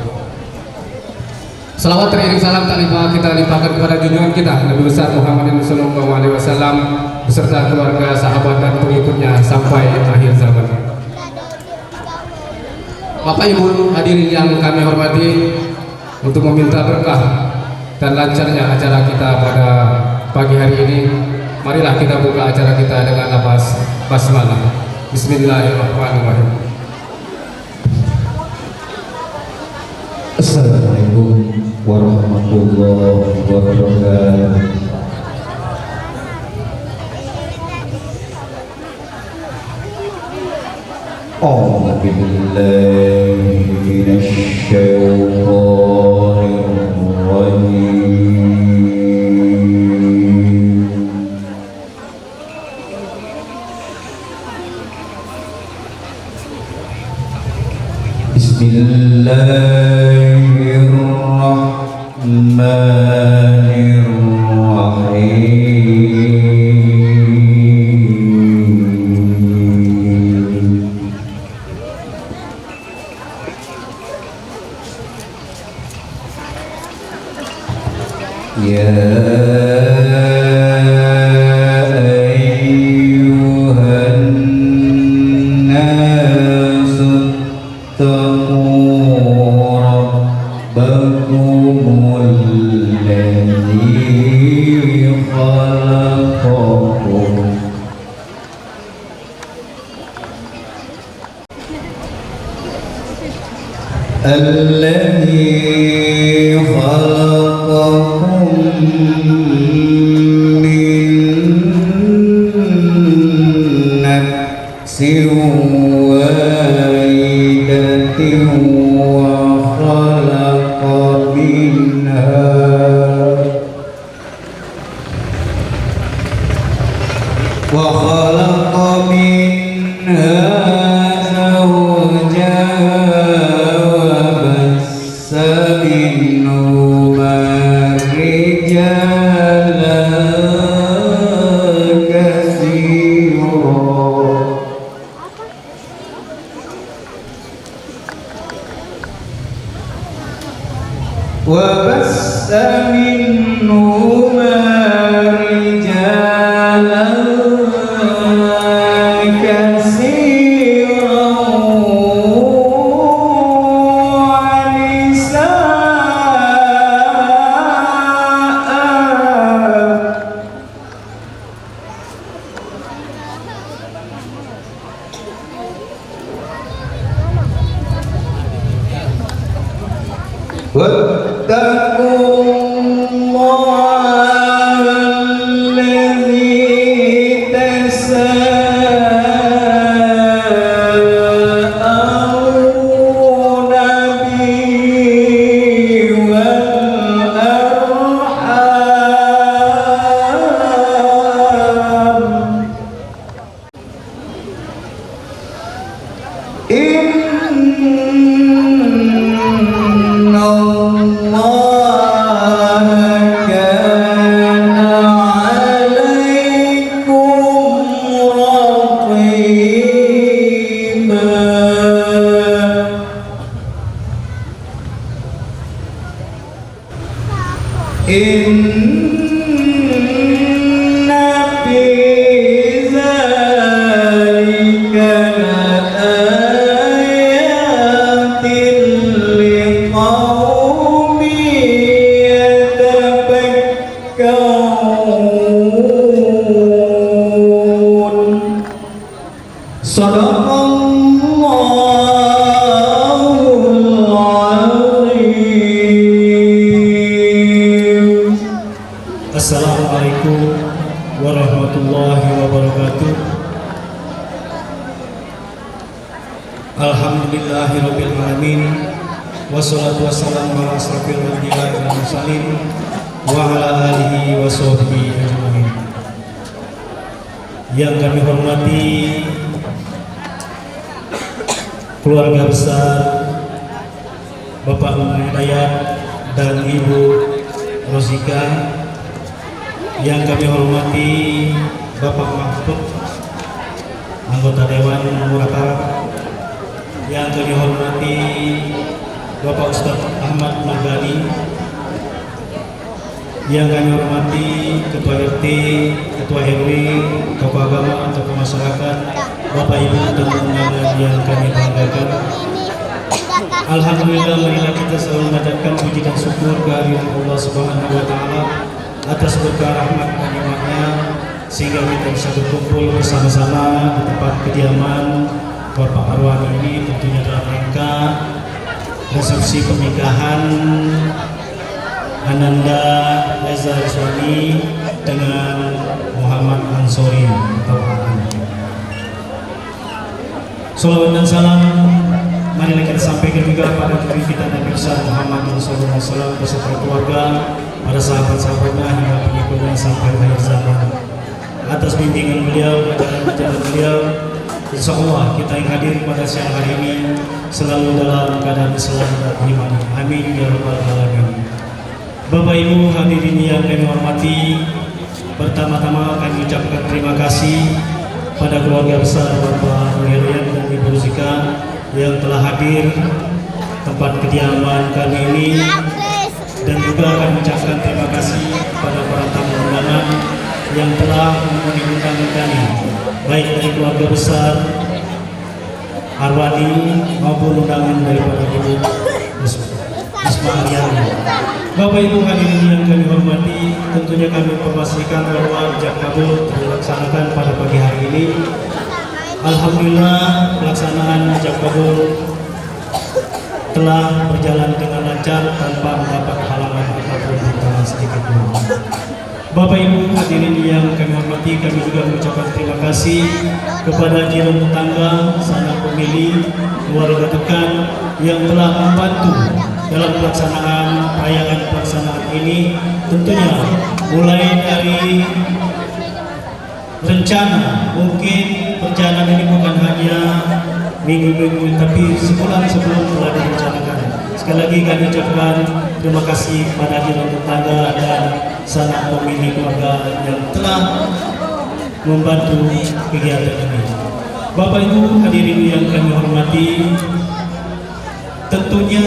S9: Salawat teriring salam tak lupa kita limpahkan kepada junjungan kita Nabi besar Muhammad sallallahu alaihi wasallam beserta keluarga, sahabat dan pengikutnya sampai akhir zaman. Bapak Ibu hadirin yang kami hormati, untuk meminta berkah dan lancarnya acara kita pada pagi hari ini, marilah kita buka acara kita dengan lafaz basmalah. Bismillahirrahmanirrahim.
S3: Assalamualaikum warahmatullahi wabarakatuh. أعوذ بالله من الشيطان الرجيم بسم الله الرحمن الرحيم الذي خلقكم من نفس واحدة وخلق منها وبث منهما رجالا كثيرا ونساء
S5: Assalamualaikum warahmatullahi wabarakatuh. Alhamdulillahirabbil alamin. Wassalatu wassalamu ala asrofil anbiya'i wal mursalin wa ala alihi wa sahbihi ajmain. Yang kami hormati keluarga besar Bapak Hidayat dan Ibu Rosika, yang kami hormati Bapak Mahfud, anggota Dewan Murata, yang kami hormati Bapak Ustadz Ahmad Mardani, yang kami hormati Ketua RT, Ketua RW, tokoh agama, tokoh masyarakat, Bapak Ibu dan undangan yang kami banggakan. Alhamdulillah, marilah kita selalu mengucapkan puji dan syukur kehadirat Allah Subhanahu wa Ta'ala atas berkah rahmat dan nikmatnya, sehingga kita bisa berkumpul bersama-sama di tempat kediaman Bapak Arwani ini, tentunya dalam rangka resepsi pernikahan Ananda Reza Rizwani dengan Muhammad Ansori atau Aan. Salawat dan salam marilah kita sampaikan juga pada diri kita Nabi besar Muhammad sallallahu alaihi wasallam beserta keluarga, para sahabat-sahabatnya hingga pengikutnya sampai akhir zaman. Atas bimbingan beliau, ajaran beliau, insya Allah kita yang hadir pada siang hari ini selalu dalam keadaan Islam dan iman. Amin ya rabbal alamin. Bapak Ibu hadirin yang kami hormati, pertama-tama kami ucapkan terima kasih pada keluarga besar Bapak Hidayat dan Ibu Rosika yang telah hadir tempat kediaman kami ini, dan juga akan mengucapkan terima kasih kepada para tamu undangan yang telah memenuhi undangan kami, baik dari keluarga besar Arwani maupun undangan daripada Ibu Ismailiani. Bapak Ibu hadirin yang kami hormati, tentunya kami memastikan bahwa ijab kabul dilaksanakan pada pagi hari ini. Alhamdulillah, pelaksanaan ijab kabul telah berjalan dengan lancar tanpa mendapat halangan apapun tantangan sedikit pun. Bapak Ibu hadirin yang kami hormati, kami juga mengucapkan terima kasih kepada jiran tetangga, sanak pemilih, keluarga dekat yang telah membantu dalam pelaksanaan pelaksanaan ini. Tentunya mulai dari rencana, mungkin perjalanan ini bukan hanya minggu-minggu, tapi sebulan sebelum telah direncanakan. Sekali lagi kami ucapkan terima kasih kepada jiran tetangga dan sanak pemilih keluarga yang telah membantu kegiatan ini. Bapak Ibu hadirin yang kami hormati, tentunya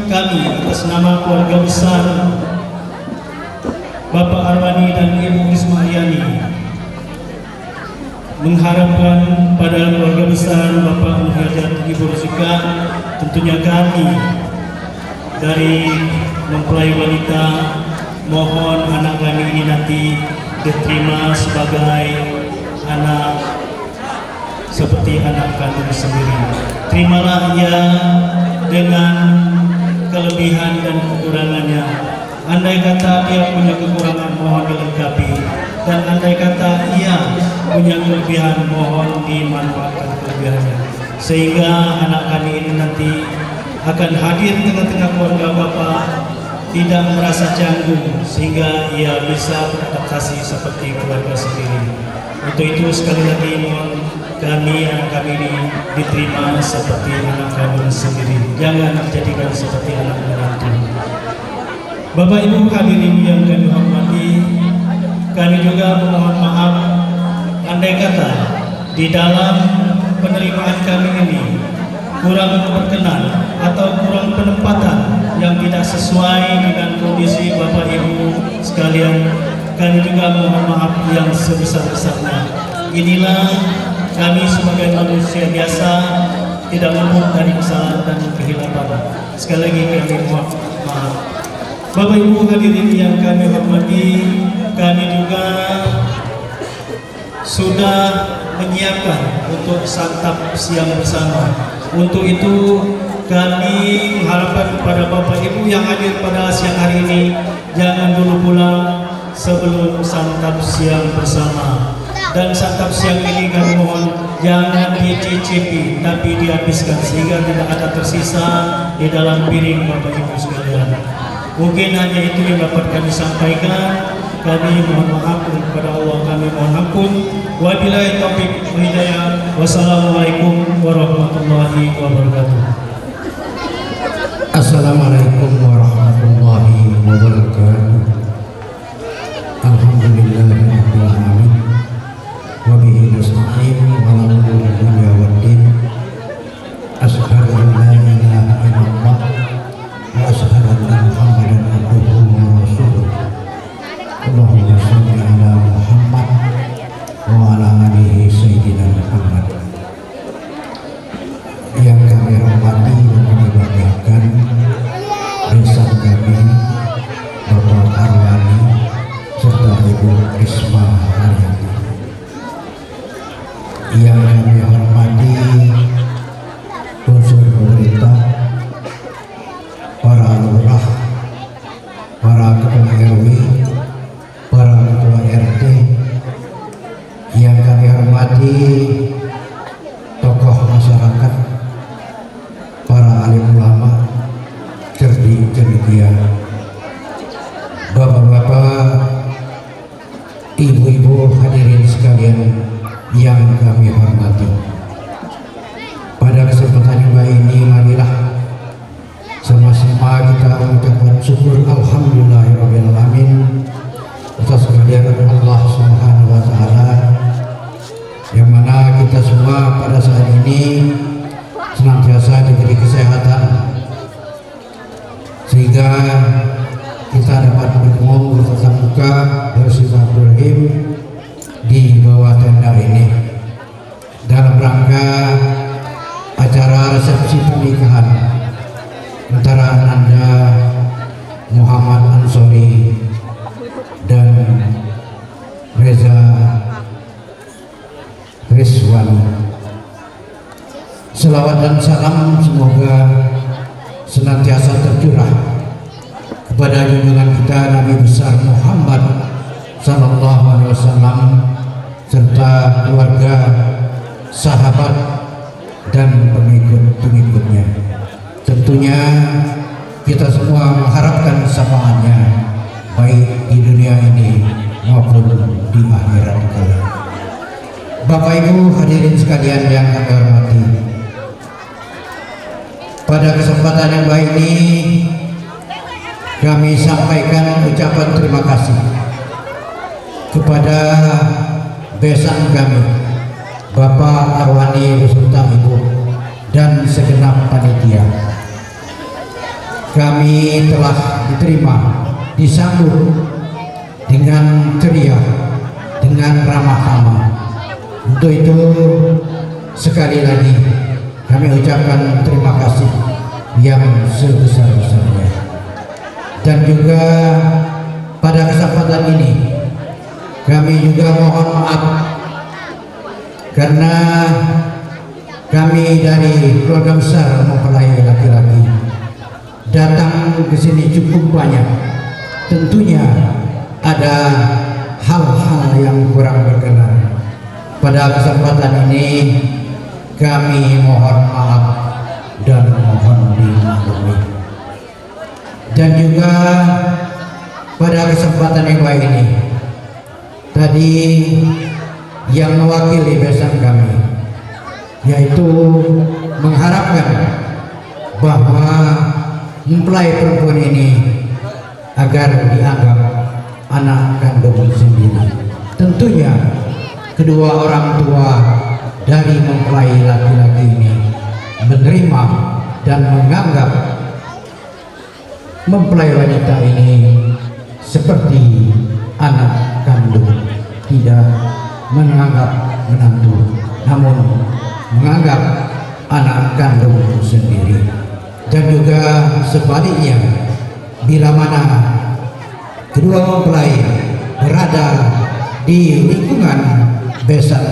S5: kami atas nama keluarga besar Bapak Arwani dan Ibu Ismailiani mengharapkan pada keluarga besar Bapak Hidayat Ibu Rosika, tentunya kami dari mempelai wanita mohon anak kami ini nanti diterima sebagai anak seperti anak kandung sendiri. Terimalah ia dengan kelebihan dan kekurangannya. Andai kata dia punya kekurangan, mohon dilengkapi, dan andai kata ia punya kelebihan, mohon dimanfaatkan kelebihannya, sehingga anak kami ini nanti akan hadir di tengah-tengah keluarga Bapak tidak merasa canggung, sehingga ia bisa beradaptasi seperti keluarga sendiri. Untuk itu sekali lagi mohon anak kami ini diterima seperti anak kami sendiri, jangan dijadikan seperti anak menantu. Bapak Ibu hadirin yang kami hormati, kami juga memohon maaf andai kata di dalam penerimaan kami ini kurang berkenan atau kurang penempatan yang tidak sesuai dengan kondisi Bapak Ibu sekalian. Kami juga mohon maaf yang sebesar-besarnya. Inilah kami sebagai manusia biasa, tidak luput dari kesalahan dan kehilapan. Sekali lagi kami mohon maaf. Bapak Ibu hadirin yang kami hormati, kami juga sudah menyiapkan untuk santap siang bersama. Untuk itu kami mengharapkan kepada Bapak Ibu yang hadir pada siang hari ini, jangan dulu pulang sebelum santap siang bersama. Dan santap siang ini kami mohon jangan dicicipi, tapi dihabiskan sehingga tidak ada tersisa di dalam piring Bapak Ibu sekalian. Mungkin hanya itu yang dapat kami sampaikan. Kami mohon maaf kepada Allah, kami mohon ampun. Wabillahi taufiq wal hidayah. Wassalamualaikum warahmatullahi wabarakatuh.
S3: Assalamualaikum warahmatullahi wabarakatuh. Alhamdulillahirabbil alamin. Wa bihi nasta'in wa ala dunya waddin. Asyhadu an la ilaha illallah wa asyhadu anna Muhammadan abduhu wa rasuluh. Allahumma shalli ala Muhammad wa ala alihi sayyidina Muhammad. Yang kami hormati dan kami banggakan besan kami Bapak Arwani serta Ibu Risma Haryani. Yang kami hormati unsur pemerintah, para lurah, para ketua RW, para ketua RT, yang kami hormati tokoh masyarakat, para alim ulama, cerdik-cerdikia, bapak-bapak, ibu-ibu hadirin sekalian yang kami hormati. Pada kesempatan yang baik ini, marilah sama-sama kita mengucapkan syukur alhamdulillahirabbil alamin atas kehadiran Allah Subhanahu wa taala, yang mana kita semua pada saat ini senantiasa diberi kesehatan sehingga kita dapat bertemu bertatap muka bersilaturahim di bawah tenda ini dalam rangka acara resepsi pernikahan antara Ananda Muhammad Ansori dan Reza Rizwani. Selawat dan salam semoga senantiasa tercurah kepada junjungan kita Nabi besar Muhammad sallallahu alaihi wasallam serta keluarga, sahabat dan pengikut-pengikutnya. Tentunya kita semua mengharapkan syafaatnya baik di dunia ini maupun di akhirat kelak. Bapak Ibu hadirin sekalian yang kami hormati, pada kesempatan yang baik ini kami sampaikan ucapan terima kasih kepada besan kami Bapak Arwani beserta Ibu dan segenap panitia. Kami telah diterima, disambut dengan ceria, dengan ramah tamah. Untuk itu sekali lagi kami ucapkan terima kasih yang sebesar-besarnya. Dan juga pada kesempatan ini kami juga mohon maaf karena kami dari keluarga besar mempelai laki-laki datang ke sini cukup banyak. Tentunya ada hal-hal yang kurang berkenan. Pada kesempatan ini kami mohon maaf dan mohon dimaklumi. Dan juga pada kesempatan yang baik ini, tadi yang mewakili besan kami, yaitu mengharapkan bahwa mempelai perempuan ini agar dianggap anak kandung sendiri. Tentunya kedua orang tua dari mempelai laki-laki ini menerima dan menganggap mempelai wanita ini seperti anak kandung, tidak menganggap menantu, namun menganggap anak kandung sendiri. Dan juga sebaliknya, bila mana kedua mempelai berada di lingkungan besan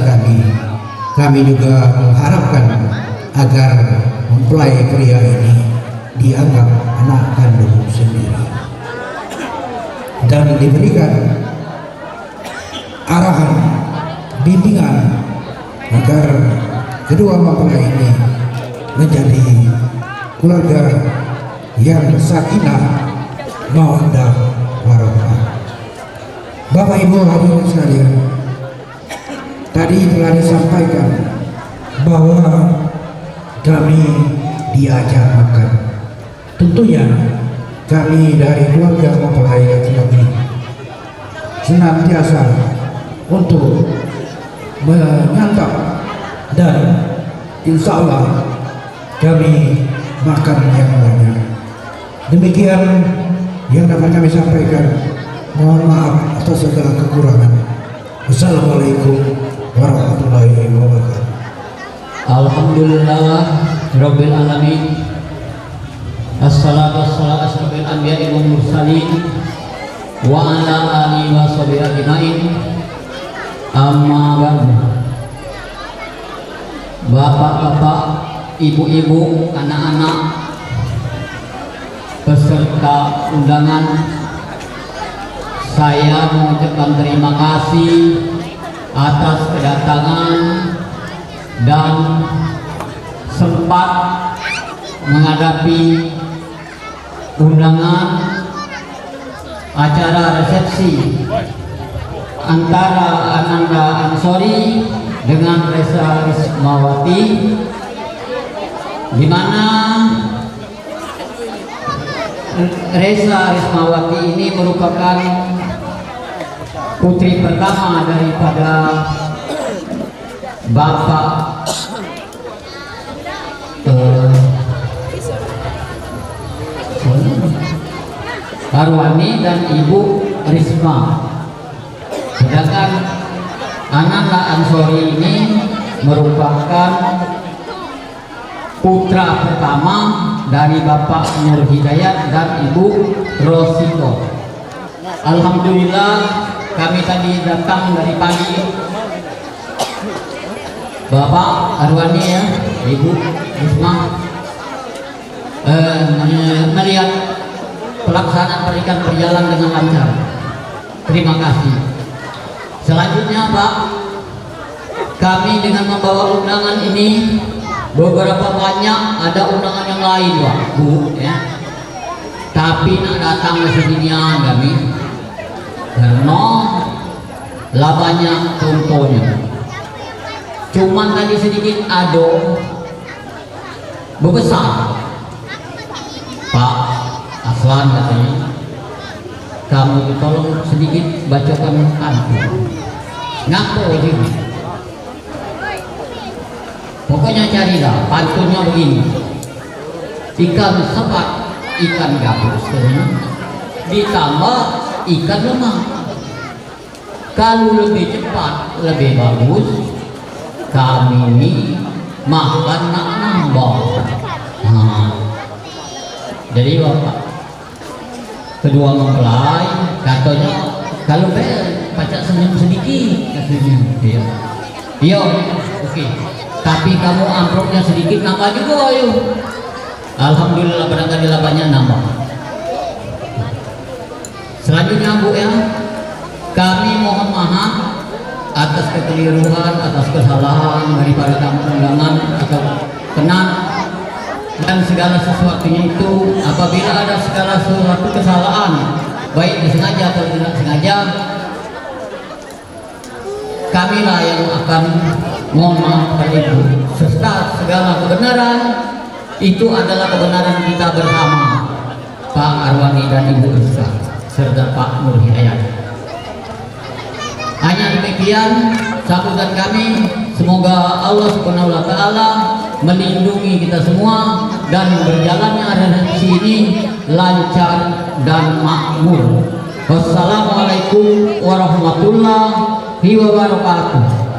S3: kami juga mengharapkan agar mempelai pria ini dianggap anak kandung sendiri dan diberikan arahan, bimbingan agar kedua mempelai ini menjadi keluarga yang sakinah, mawaddah warahmah. Bapak Ibu hadirin sekalian, tadi telah disampaikan bahwa kami diajak makan. Tentunya kami dari keluarga mempelai laki-laki senantiasa untuk menyantap dan insya Allah kami makan yang banyak. Demikian yang dapat kami sampaikan. Mohon maaf atas segala kekurangan. Wassalamualaikum warahmatullahi wabarakatuh.
S10: Alhamdulillah Rabbil Alamin. Assalatu wassalamu asrofil anbiya'i wal mursalin wa ala alihi wa sahbihi ajmain. Amma ba'du. Bapak-bapak, ibu-ibu, anak-anak, peserta undangan, saya mengucapkan terima kasih atas kedatangan dan sempat menghadapi undangan acara resepsi antara Ananda Ansori dengan Reza Rismawati, di mana Reza Rismawati ini merupakan putri pertama daripada Bapak Arwani dan Ibu Risma. Sedangkan Ananda Ansori ini merupakan putra pertama dari Bapak Nur Hidayat dan Ibu Rosito. Alhamdulillah kami tadi datang dari pagi. Bapak Arwani ya, Ibu Risma, melihat pelaksanaan pernikahan berjalan dengan lancar. Terima kasih. Selanjutnya Pak, kami dengan membawa undangan ini beberapa banyak ada undangan yang lain Pak, Bu ya. Tapi nak datang ke sini kami karena lah banyak contohnya. Cuman tadi sedikit ado berbesar. Pak Aslan katanya, kamu tolong sedikit bacakan pantun. Ngapo juga. Pokoknya carilah pantunnya begini. Ikan sepat, ikan gabus, ditambah ikan lemah. Kalau lebih cepat, lebih bagus. Kami ini makan nak nambah. Jadi Bapak, kedua mempelai katanya kalau pacak senyum sedikit katanya. Iya, oke. Tapi kamu amplopnya sedikit nambah juga ayo. Alhamdulillah barangkali banyak nambah. Selanjutnya Bu ya, kami mohon maaf atas kekeliruan, atas kesalahan daripada tamu undangan atau kenal dan segala sesuatunya itu. Apabila ada segala sesuatu kesalahan, baik disengaja atau tidak sengaja, kamilah yang akan mohon maaf kepada Ibu. Serta segala kebenaran itu adalah kebenaran kita bersama, Pak Arwani dan Ibu Rizka serta Pak Nur Hidayat. Hanya demikian sambutan kami. Semoga Allah Subhanahu wa taala melindungi kita semua dan berjalannya resepsi ini lancar dan makmur. Wassalamualaikum warahmatullahi wabarakatuh.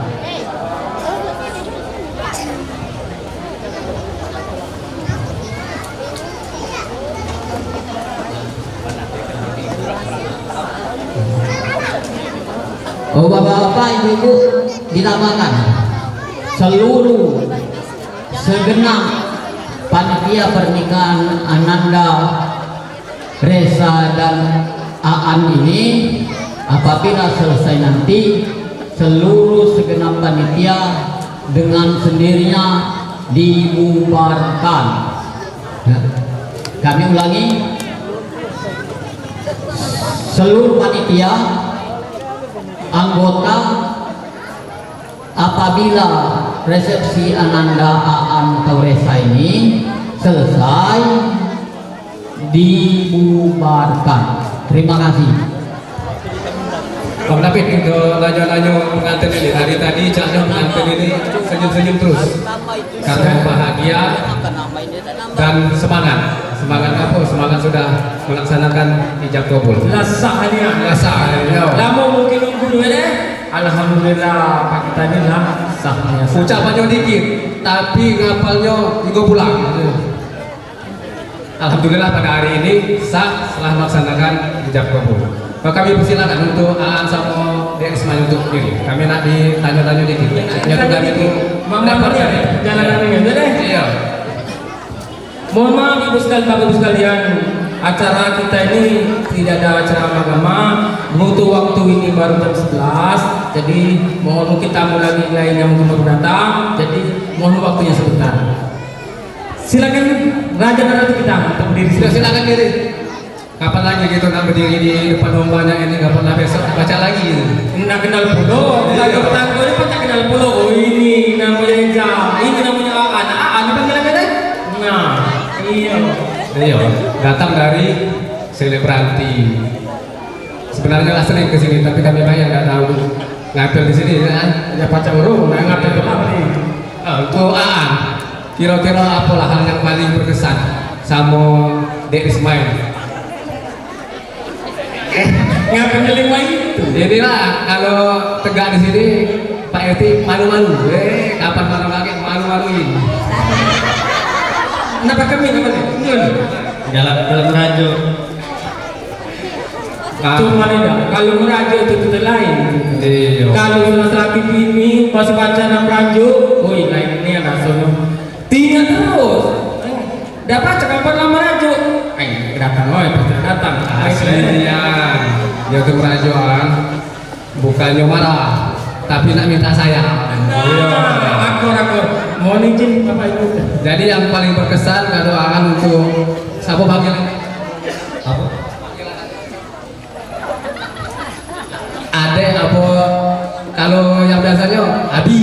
S10: Oh, bapak-bapak, ibu-ibu, dinamakan seluruh segenap panitia pernikahan Ananda, Reza dan Aan ini, apabila selesai nanti seluruh segenap panitia dengan sendirinya dibubarkan. Kami ulangi, seluruh panitia anggota apabila resepsi Ananda, Aan atau Reza ini selesai dibubarkan. Terima kasih.
S9: Pak David, untuk nanya-nanya pengantin ini, hari tadi caknya pengantin ini senyum-senyum terus karena bahagia dan semangat. Semangat apa? Semangat sudah melaksanakan ijab kabul.
S11: Lasak hadiah. Lama mungkin nunggu dulu deh. Alhamdulillah Pak kita ini lah sahnya.
S9: Ucapannya dikit, tapi ngapalnya juga pulang. Alhamdulillah pada hari ini sah setelah melaksanakan ijab kabul. Maka kami persilakan untuk Aan sama Dek Ismail untuk diri. Kami nak ditanya-tanya dikit. Nyata kami itu mendapatkan
S11: jalan ini deh.
S9: Iya.
S11: Mohon maaf ibu sekalian, acara kita ini tidak ada acara agama, butuh waktu ini baru jam 11, jadi mohon mungkin tamu lagi lain yang mungkin baru datang, jadi mohon waktunya sebentar. Silakan Raja dan Ratu kita untuk berdiri.
S9: Silakan diri. Kapan lagi gitu nak berdiri di depan rombanya ini? Kapan lah besok baca lagi gitu?
S11: Nak kenal pulau, lagi petang ini pun tak kenal pulau. Oh ini namanya Ija, ini namanya Aan panggil apa deh? Nah.
S9: Iya, datang dari selebrati. Sebenarnya lah sering kesini, tapi kami banyak nggak tahu ngapel di sini kan? Ya pacar urung, nggak ngapel ke apa nih? Untuk Aan, kira-kira apa lah hal yang paling berkesan sama Dek Ismail?
S11: Ngapel lima itu?
S9: Jadi lah kalau tegak di sini Pak Eti malu-malu, kapan malu lagi malu-maluin?
S11: Kenapa kami namanya?
S5: dalam merajo.
S11: Cuma tidak, kalau merajo itu kita lain. Kalau masalah TV ini masih baca nama merajo, oh lain ini ada sono. Tidak terus. Dapat kapan lama merajo? Datang, datang.
S9: Aslinya dia tuh merajoan bukannya marah, tapi nak minta sayang.
S11: Aku mohon izin Bapak Ibu.
S9: Jadi yang paling berkesan kalau Aan untuk siapa panggil? Apa? Ade apa? Kalau yang biasanya Abi,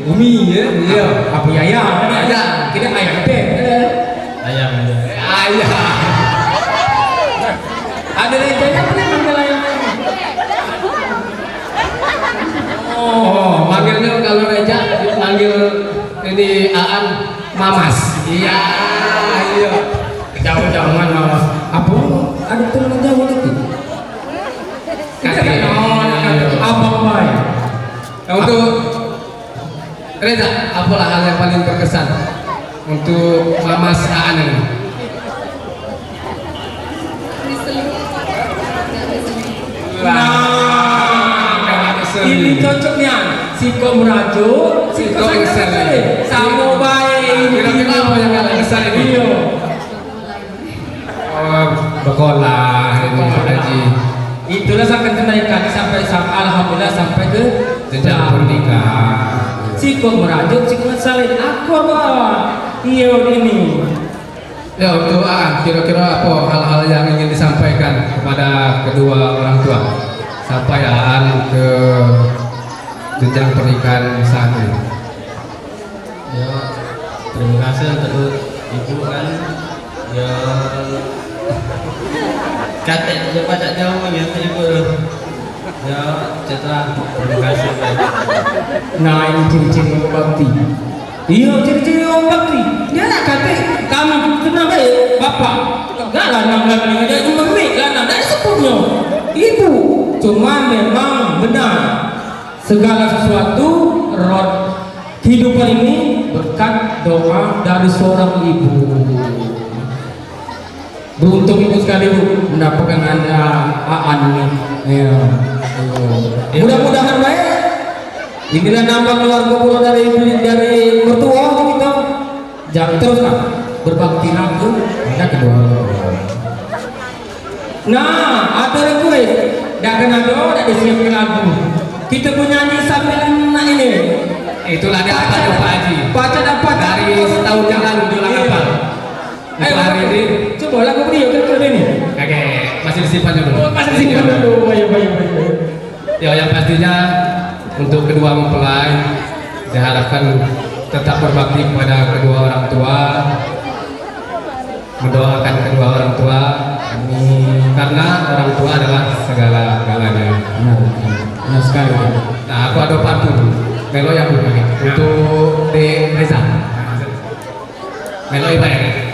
S9: Umi ya, iya.
S11: Abu Yaya,
S9: Ayah.
S11: Kita ayah apa?
S5: Ayam.
S9: Ayah.
S11: Ada rejanya apa nih manggil ayah?
S9: Oh, manggilnya kalau Reja manggil ini Aan Mamas. Iya, iya.
S11: Jauh-jauhan Mamas. Apa? Ada turunan jauh lagi?
S9: Kakek.
S11: Abang Mai.
S9: Untuk Reza, apalah hal yang paling berkesan untuk Mamas Aan ini?
S11: Ini cocoknya Siko merajuk, Siko
S9: Siko
S11: sama baik.
S9: Kira-kira apa yang kalian kesan ini?
S11: Iya.
S9: sekolah ini Pak Haji.
S11: Itulah akan kenaikan sampai alhamdulillah sampai ke
S9: Jenjang pernikahan.
S11: Cikok merajuk, cikok salin aku apa? Iya ini.
S9: Ya untuk kira-kira apa hal-hal yang ingin disampaikan kepada kedua orang tua sampai ke jenjang pernikahan saat ini.
S1: Ya, terima kasih untuk ibu kan. Ya, kata coba tak jauh ya ibu. Ya, setelah terima kasih.
S11: Nah ini ciri-ciri orang bakti. Iya ciri-ciri orang bakti. Dia nak kata kami kenapa bapak? Enggak lah nama dia itu memik lah nak dari sepupunya. Ibu cuma memang benar segala sesuatu roh kehidupan ini berkat doa dari seorang ibu. Beruntung ibu sekali bu mendapatkan anda Aan ini. Ya. Mudah-mudahan baik. Inilah nambah keluarga pula dari mertua kita. Jangan terus kan berbakti ke pada kedua. Nah, ada request. Dah kena doa, dah disiapkan lagu. Kita punya nyanyi sambil nak ini.
S9: Itulah dia apa tuh Pak Haji?
S11: Baca dapat
S9: Dari setahun yang lalu dia apa?
S11: Ayo
S9: hari ini
S11: coba lagu beliau kira-kira ini.
S9: kakek masih disimpan dulu.
S11: Masih simpan dulu. Baik.
S9: Ya yang pastinya untuk kedua mempelai diharapkan tetap berbakti kepada kedua orang tua, mendoakan kedua orang tua, karena orang tua adalah segala-galanya.
S11: Benar sekali.
S9: Nah aku ada pantun melo yang untuk di Reza melo ibarat.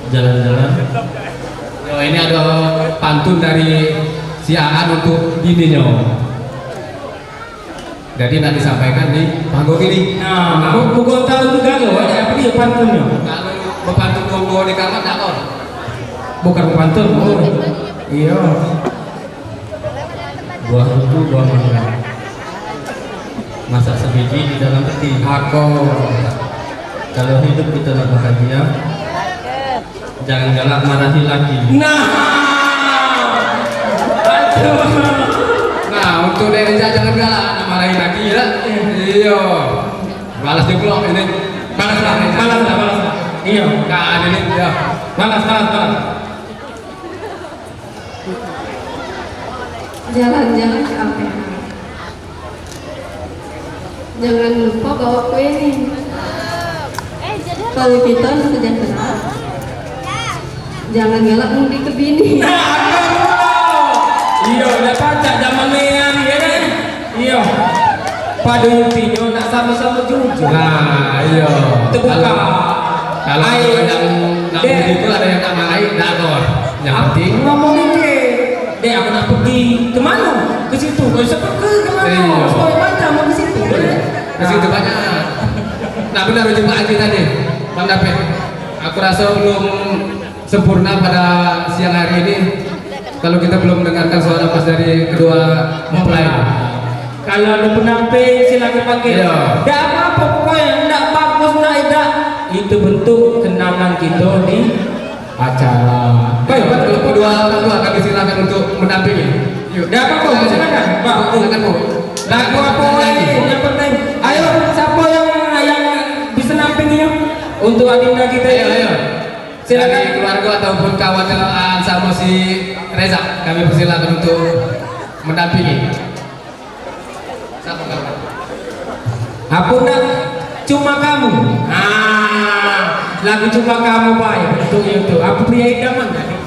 S1: Jalan-jalan.
S9: Yo ini ada pantun dari si Aan untuk bininya. Jadi nanti disampaikan di panggung ini.
S11: Nah, bukan tahu juga loh, ada apa dia pantunnya?
S9: Kalau berpantun ngomong di kamar tak kok.
S11: Bukan pantun, iya.
S1: Buah itu buah mangga. Masak sebiji di dalam peti.
S11: Aku
S1: Kalau hidup kita nak bahagia, jangan galak marahi lagi.
S11: nah, aduh.
S9: Nah untuk Reza jangan galak marahin lagi ya. Iya. Balas juga ini.
S11: Balas lah. Iya.
S9: Kan ini ya.
S11: Balas.
S12: Jalan-jalan ke APH. Jangan lupa bawa kue nih. Kalau kita sejahtera, jangan galak mudik ke bini.
S11: Iya, udah pacak zaman merah ya kan? Iya. Pada intinya nak sama-sama jujur.
S9: Nah iya.
S11: Terbuka.
S9: Kalau yang nak mudik itu ada yang tak marahin, tak kok. Yang penting
S11: ngomongin deh aku nak pergi kemana? Ke situ. Kalau pergi kemana?
S9: Iya.
S11: Soal macam mau ke situ.
S9: ke situ banyak. Nah benar jumpa Haji tadi, Bang David. Aku rasa belum sempurna pada siang hari ini kalau kita belum mendengarkan suara pas dari kedua mempelai.
S11: Kalau ada penampil silakan pakai.
S9: Iya.
S11: Tidak apa-apa pokoknya, tidak bagus, tidak. Itu bentuk kenangan kita di acara.
S9: Baik, untuk kedua orang tua kami silakan untuk mendampingi. Yuk,
S11: tidak apa-apa, silakan. Pak,
S9: silakan Bu.
S11: Lagu apa lagi? Yang penting. Ayo, siapa yang bisa nampingi untuk adinda kita?
S9: Ayo.
S11: Silakan
S9: Dari keluarga ataupun kawan sama si Reza, kami persilakan untuk mendampingi. Siapa kawan?
S11: Aku nak cuma kamu. Lagu cuma kamu baik untuk itu. Aku pria idaman.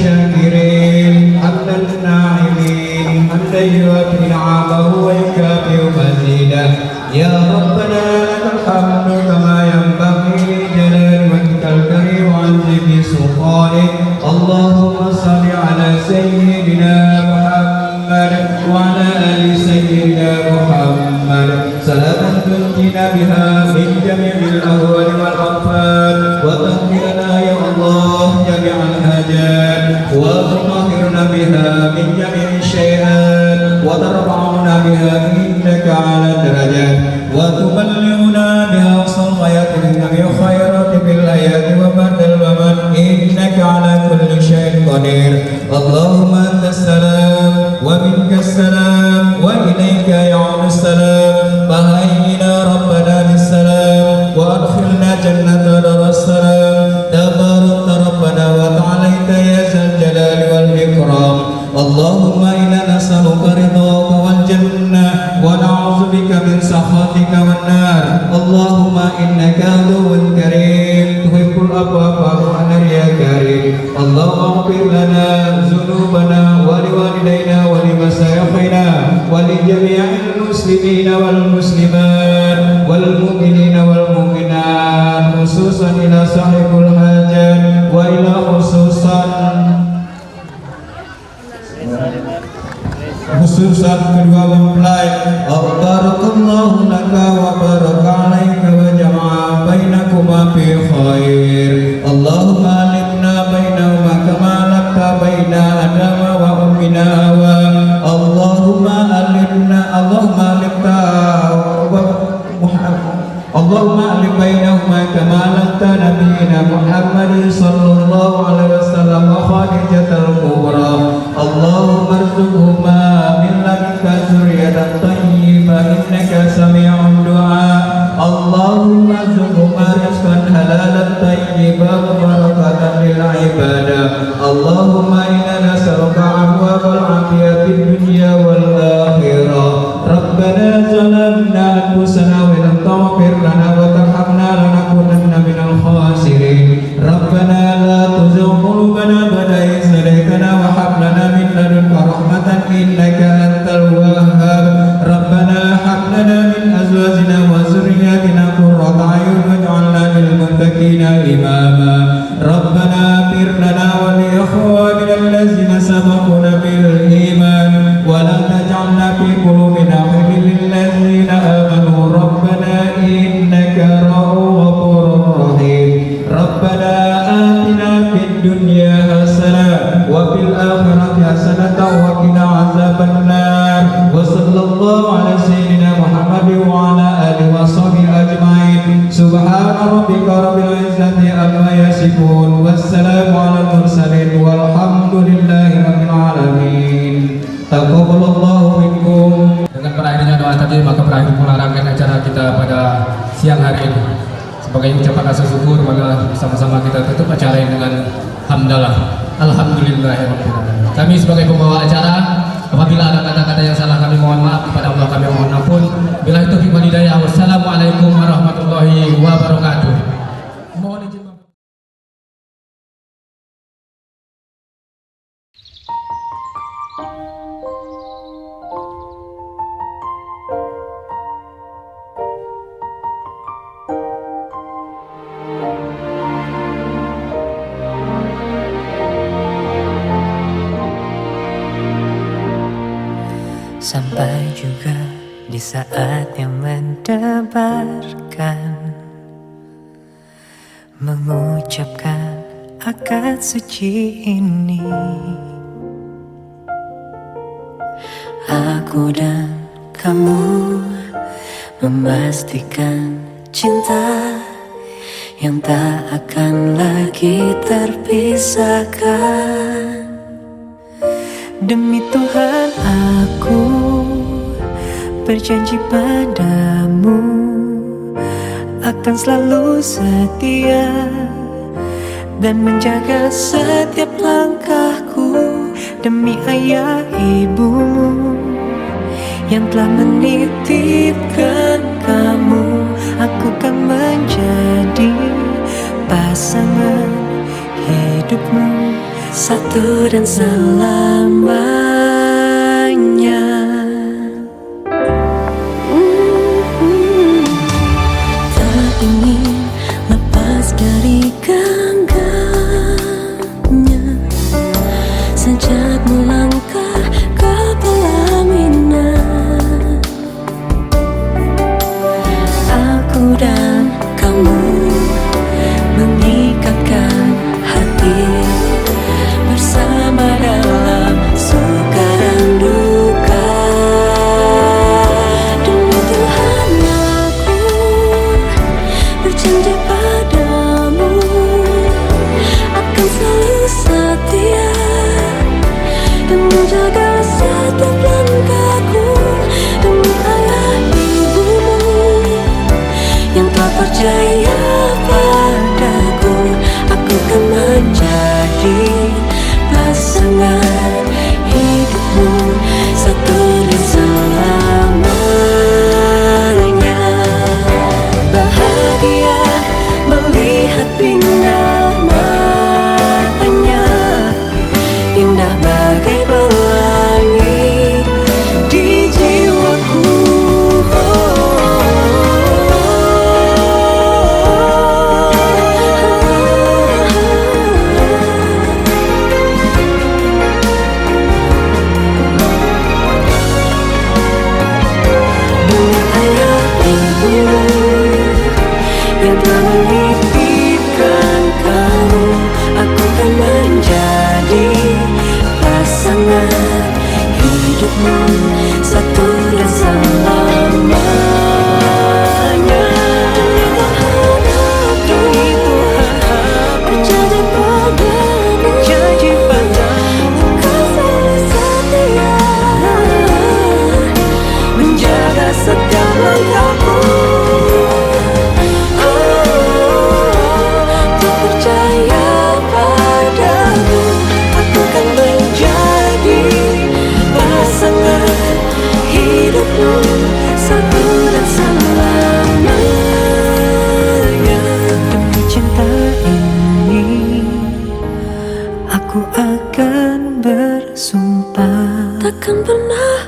S3: الشاكرين حمد الناعمين حمدا يوافي نعمه ويكافئ مزيدا يا ربنا لك الحمد كما ينبغي لجلال وجهك الكريم وعظيم سلطانك اللهم صل على سيدنا محمد وعلى ال سيدنا محمد صلاة تنجينا بها من جميع الاهوال والاغفال وتغفر لنا يا الله جميع الحاجات وتطهرنا بها من جميع الشيئات وترفعنا بها عندك على الدرجات وتبلغنا بها وصل الغايات من جميع الخيرات في الحياة وبعد الممات إنك على كل شيء قدير اللهم أنت السلام ومنك السلام وإليك يعود السلام فهينا ربنا بالسلام وأدخلنا جنة دار السلام تبارك ربنا وتعاليت يا ذا الجلال والإكرام اللهم إنا نسألك رضاك والجنة ونعوذ بك من سخطك والنار اللهم إنك عدو كريم تحب العفو فاعف عنا يا كريم اللهم اغفر لنا ذنوبنا ولوالدينا ولمشايخنا ولجميع المسلمين والمسلمات والمؤمنين والمؤمنات خصوصا إلى صاحب الحاجات وإلى khususan kedua mempelai barakallahu laka wa baraka alaika wa jama'a bainakuma fi khair Allahumma alimna bainahuma kama lakta baina adama wa ummina wa Allahumma alimta Allahumma alim bainahuma kama lakta nabiyina Muhammad sallallahu alaihi wasallam wa khadijatul kubra Allahumma arzuqhuma min ladunka dzurriyyatan thayyibah innaka sami'ud du'a Allahumma arzuqhuma rizqan halalan thayyiban barakatan lil ibadah Allahumma inna nas'aluka 'afwa wal 'afiyata fid dunya wal akhirah Rabbana zalamna anfusana wa lam taghfir lana wa tarhamna lanakunanna minal khasirin Rabbana la tuzigh qulubana ba'da idh hadaytana wa hab lana min ladunka rahmatan innaka antal wahhab Rabbana hab lana min azwajina wa dhurriyyatina qurrata a'yun waj'alna lil muttaqina imama Rabbana ighfir lana wa li ikhwanina allazina sabaquna bil iman wa la taj'alna fi qulubina ghillan lil ladzina amanu Rabbana innaka ra'ufur rahim Rabbana atina fid dunya hasanah wa fil akhirati hasanah wa qina azabannar wa sallallahu ala sayyidina Muhammad wa ala alihi wa sahbihi ajma'in subhana rabbika rabbil izzati amma yasifun wassalamu ala mursalin walhamdulillahi rabbil alamin taqabbalallahu minkum.
S9: Dengan berakhirnya doa tadi maka berakhir pula rangkaian acara kita pada siang hari ini. Sebagai ucapan rasa syukur maka sama-sama kita tutup acara ini dengan hamdalah alhamdulillahirabbil alamin. Kami sebagai pembawa acara apabila ada kata-kata yang salah kami mohon maaf, kepada Allah kami mohon ampun. Bila itu taufiq wal hidayah. Wassalamualaikum warahmatullahi wabarakatuh. Mohon izin.
S6: Sampai juga di saat yang mendebarkan, mengucapkan akad suci ini, aku dan kamu memastikan cinta yang tak akan lagi terpisahkan. Demi Tuhan aku berjanji padamu akan selalu setia dan menjaga setiap langkahku. Demi ayah ibumu yang telah menitipkan kamu, aku kan menjadi pasangan hidupmu satu dan selamanya. Tak ingin lepas dari genggamnya sejak melangkah ke pelaminan. Aku dan kamu mengikatkan hati bersama dalam suka dan duka. Demi Tuhan aku berjanji padamu akan selalu setia dan menjaga setiap langkahku. Demi ayah ibumu yang telah percaya padaku, aku akan menjadi pasangan hidupmu satu dan selamanya. Bahagia melihat bina matanya, indah bagai pelangi di jiwaku. Yang telah menitipkan kamu, aku akan menjadi pasangan hidupmu satu dan selamanya. Demi Tuhan berjanji padamu, akan selalu setia menjaga setiap langkahku. Satu dan selamanya. Demi cinta ini aku akan bersumpah, takkan pernah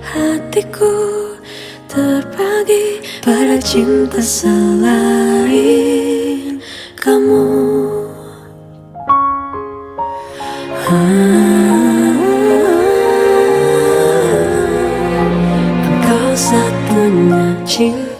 S6: hatiku terbagi pada cinta selain kamu. Engkau satunya cinta.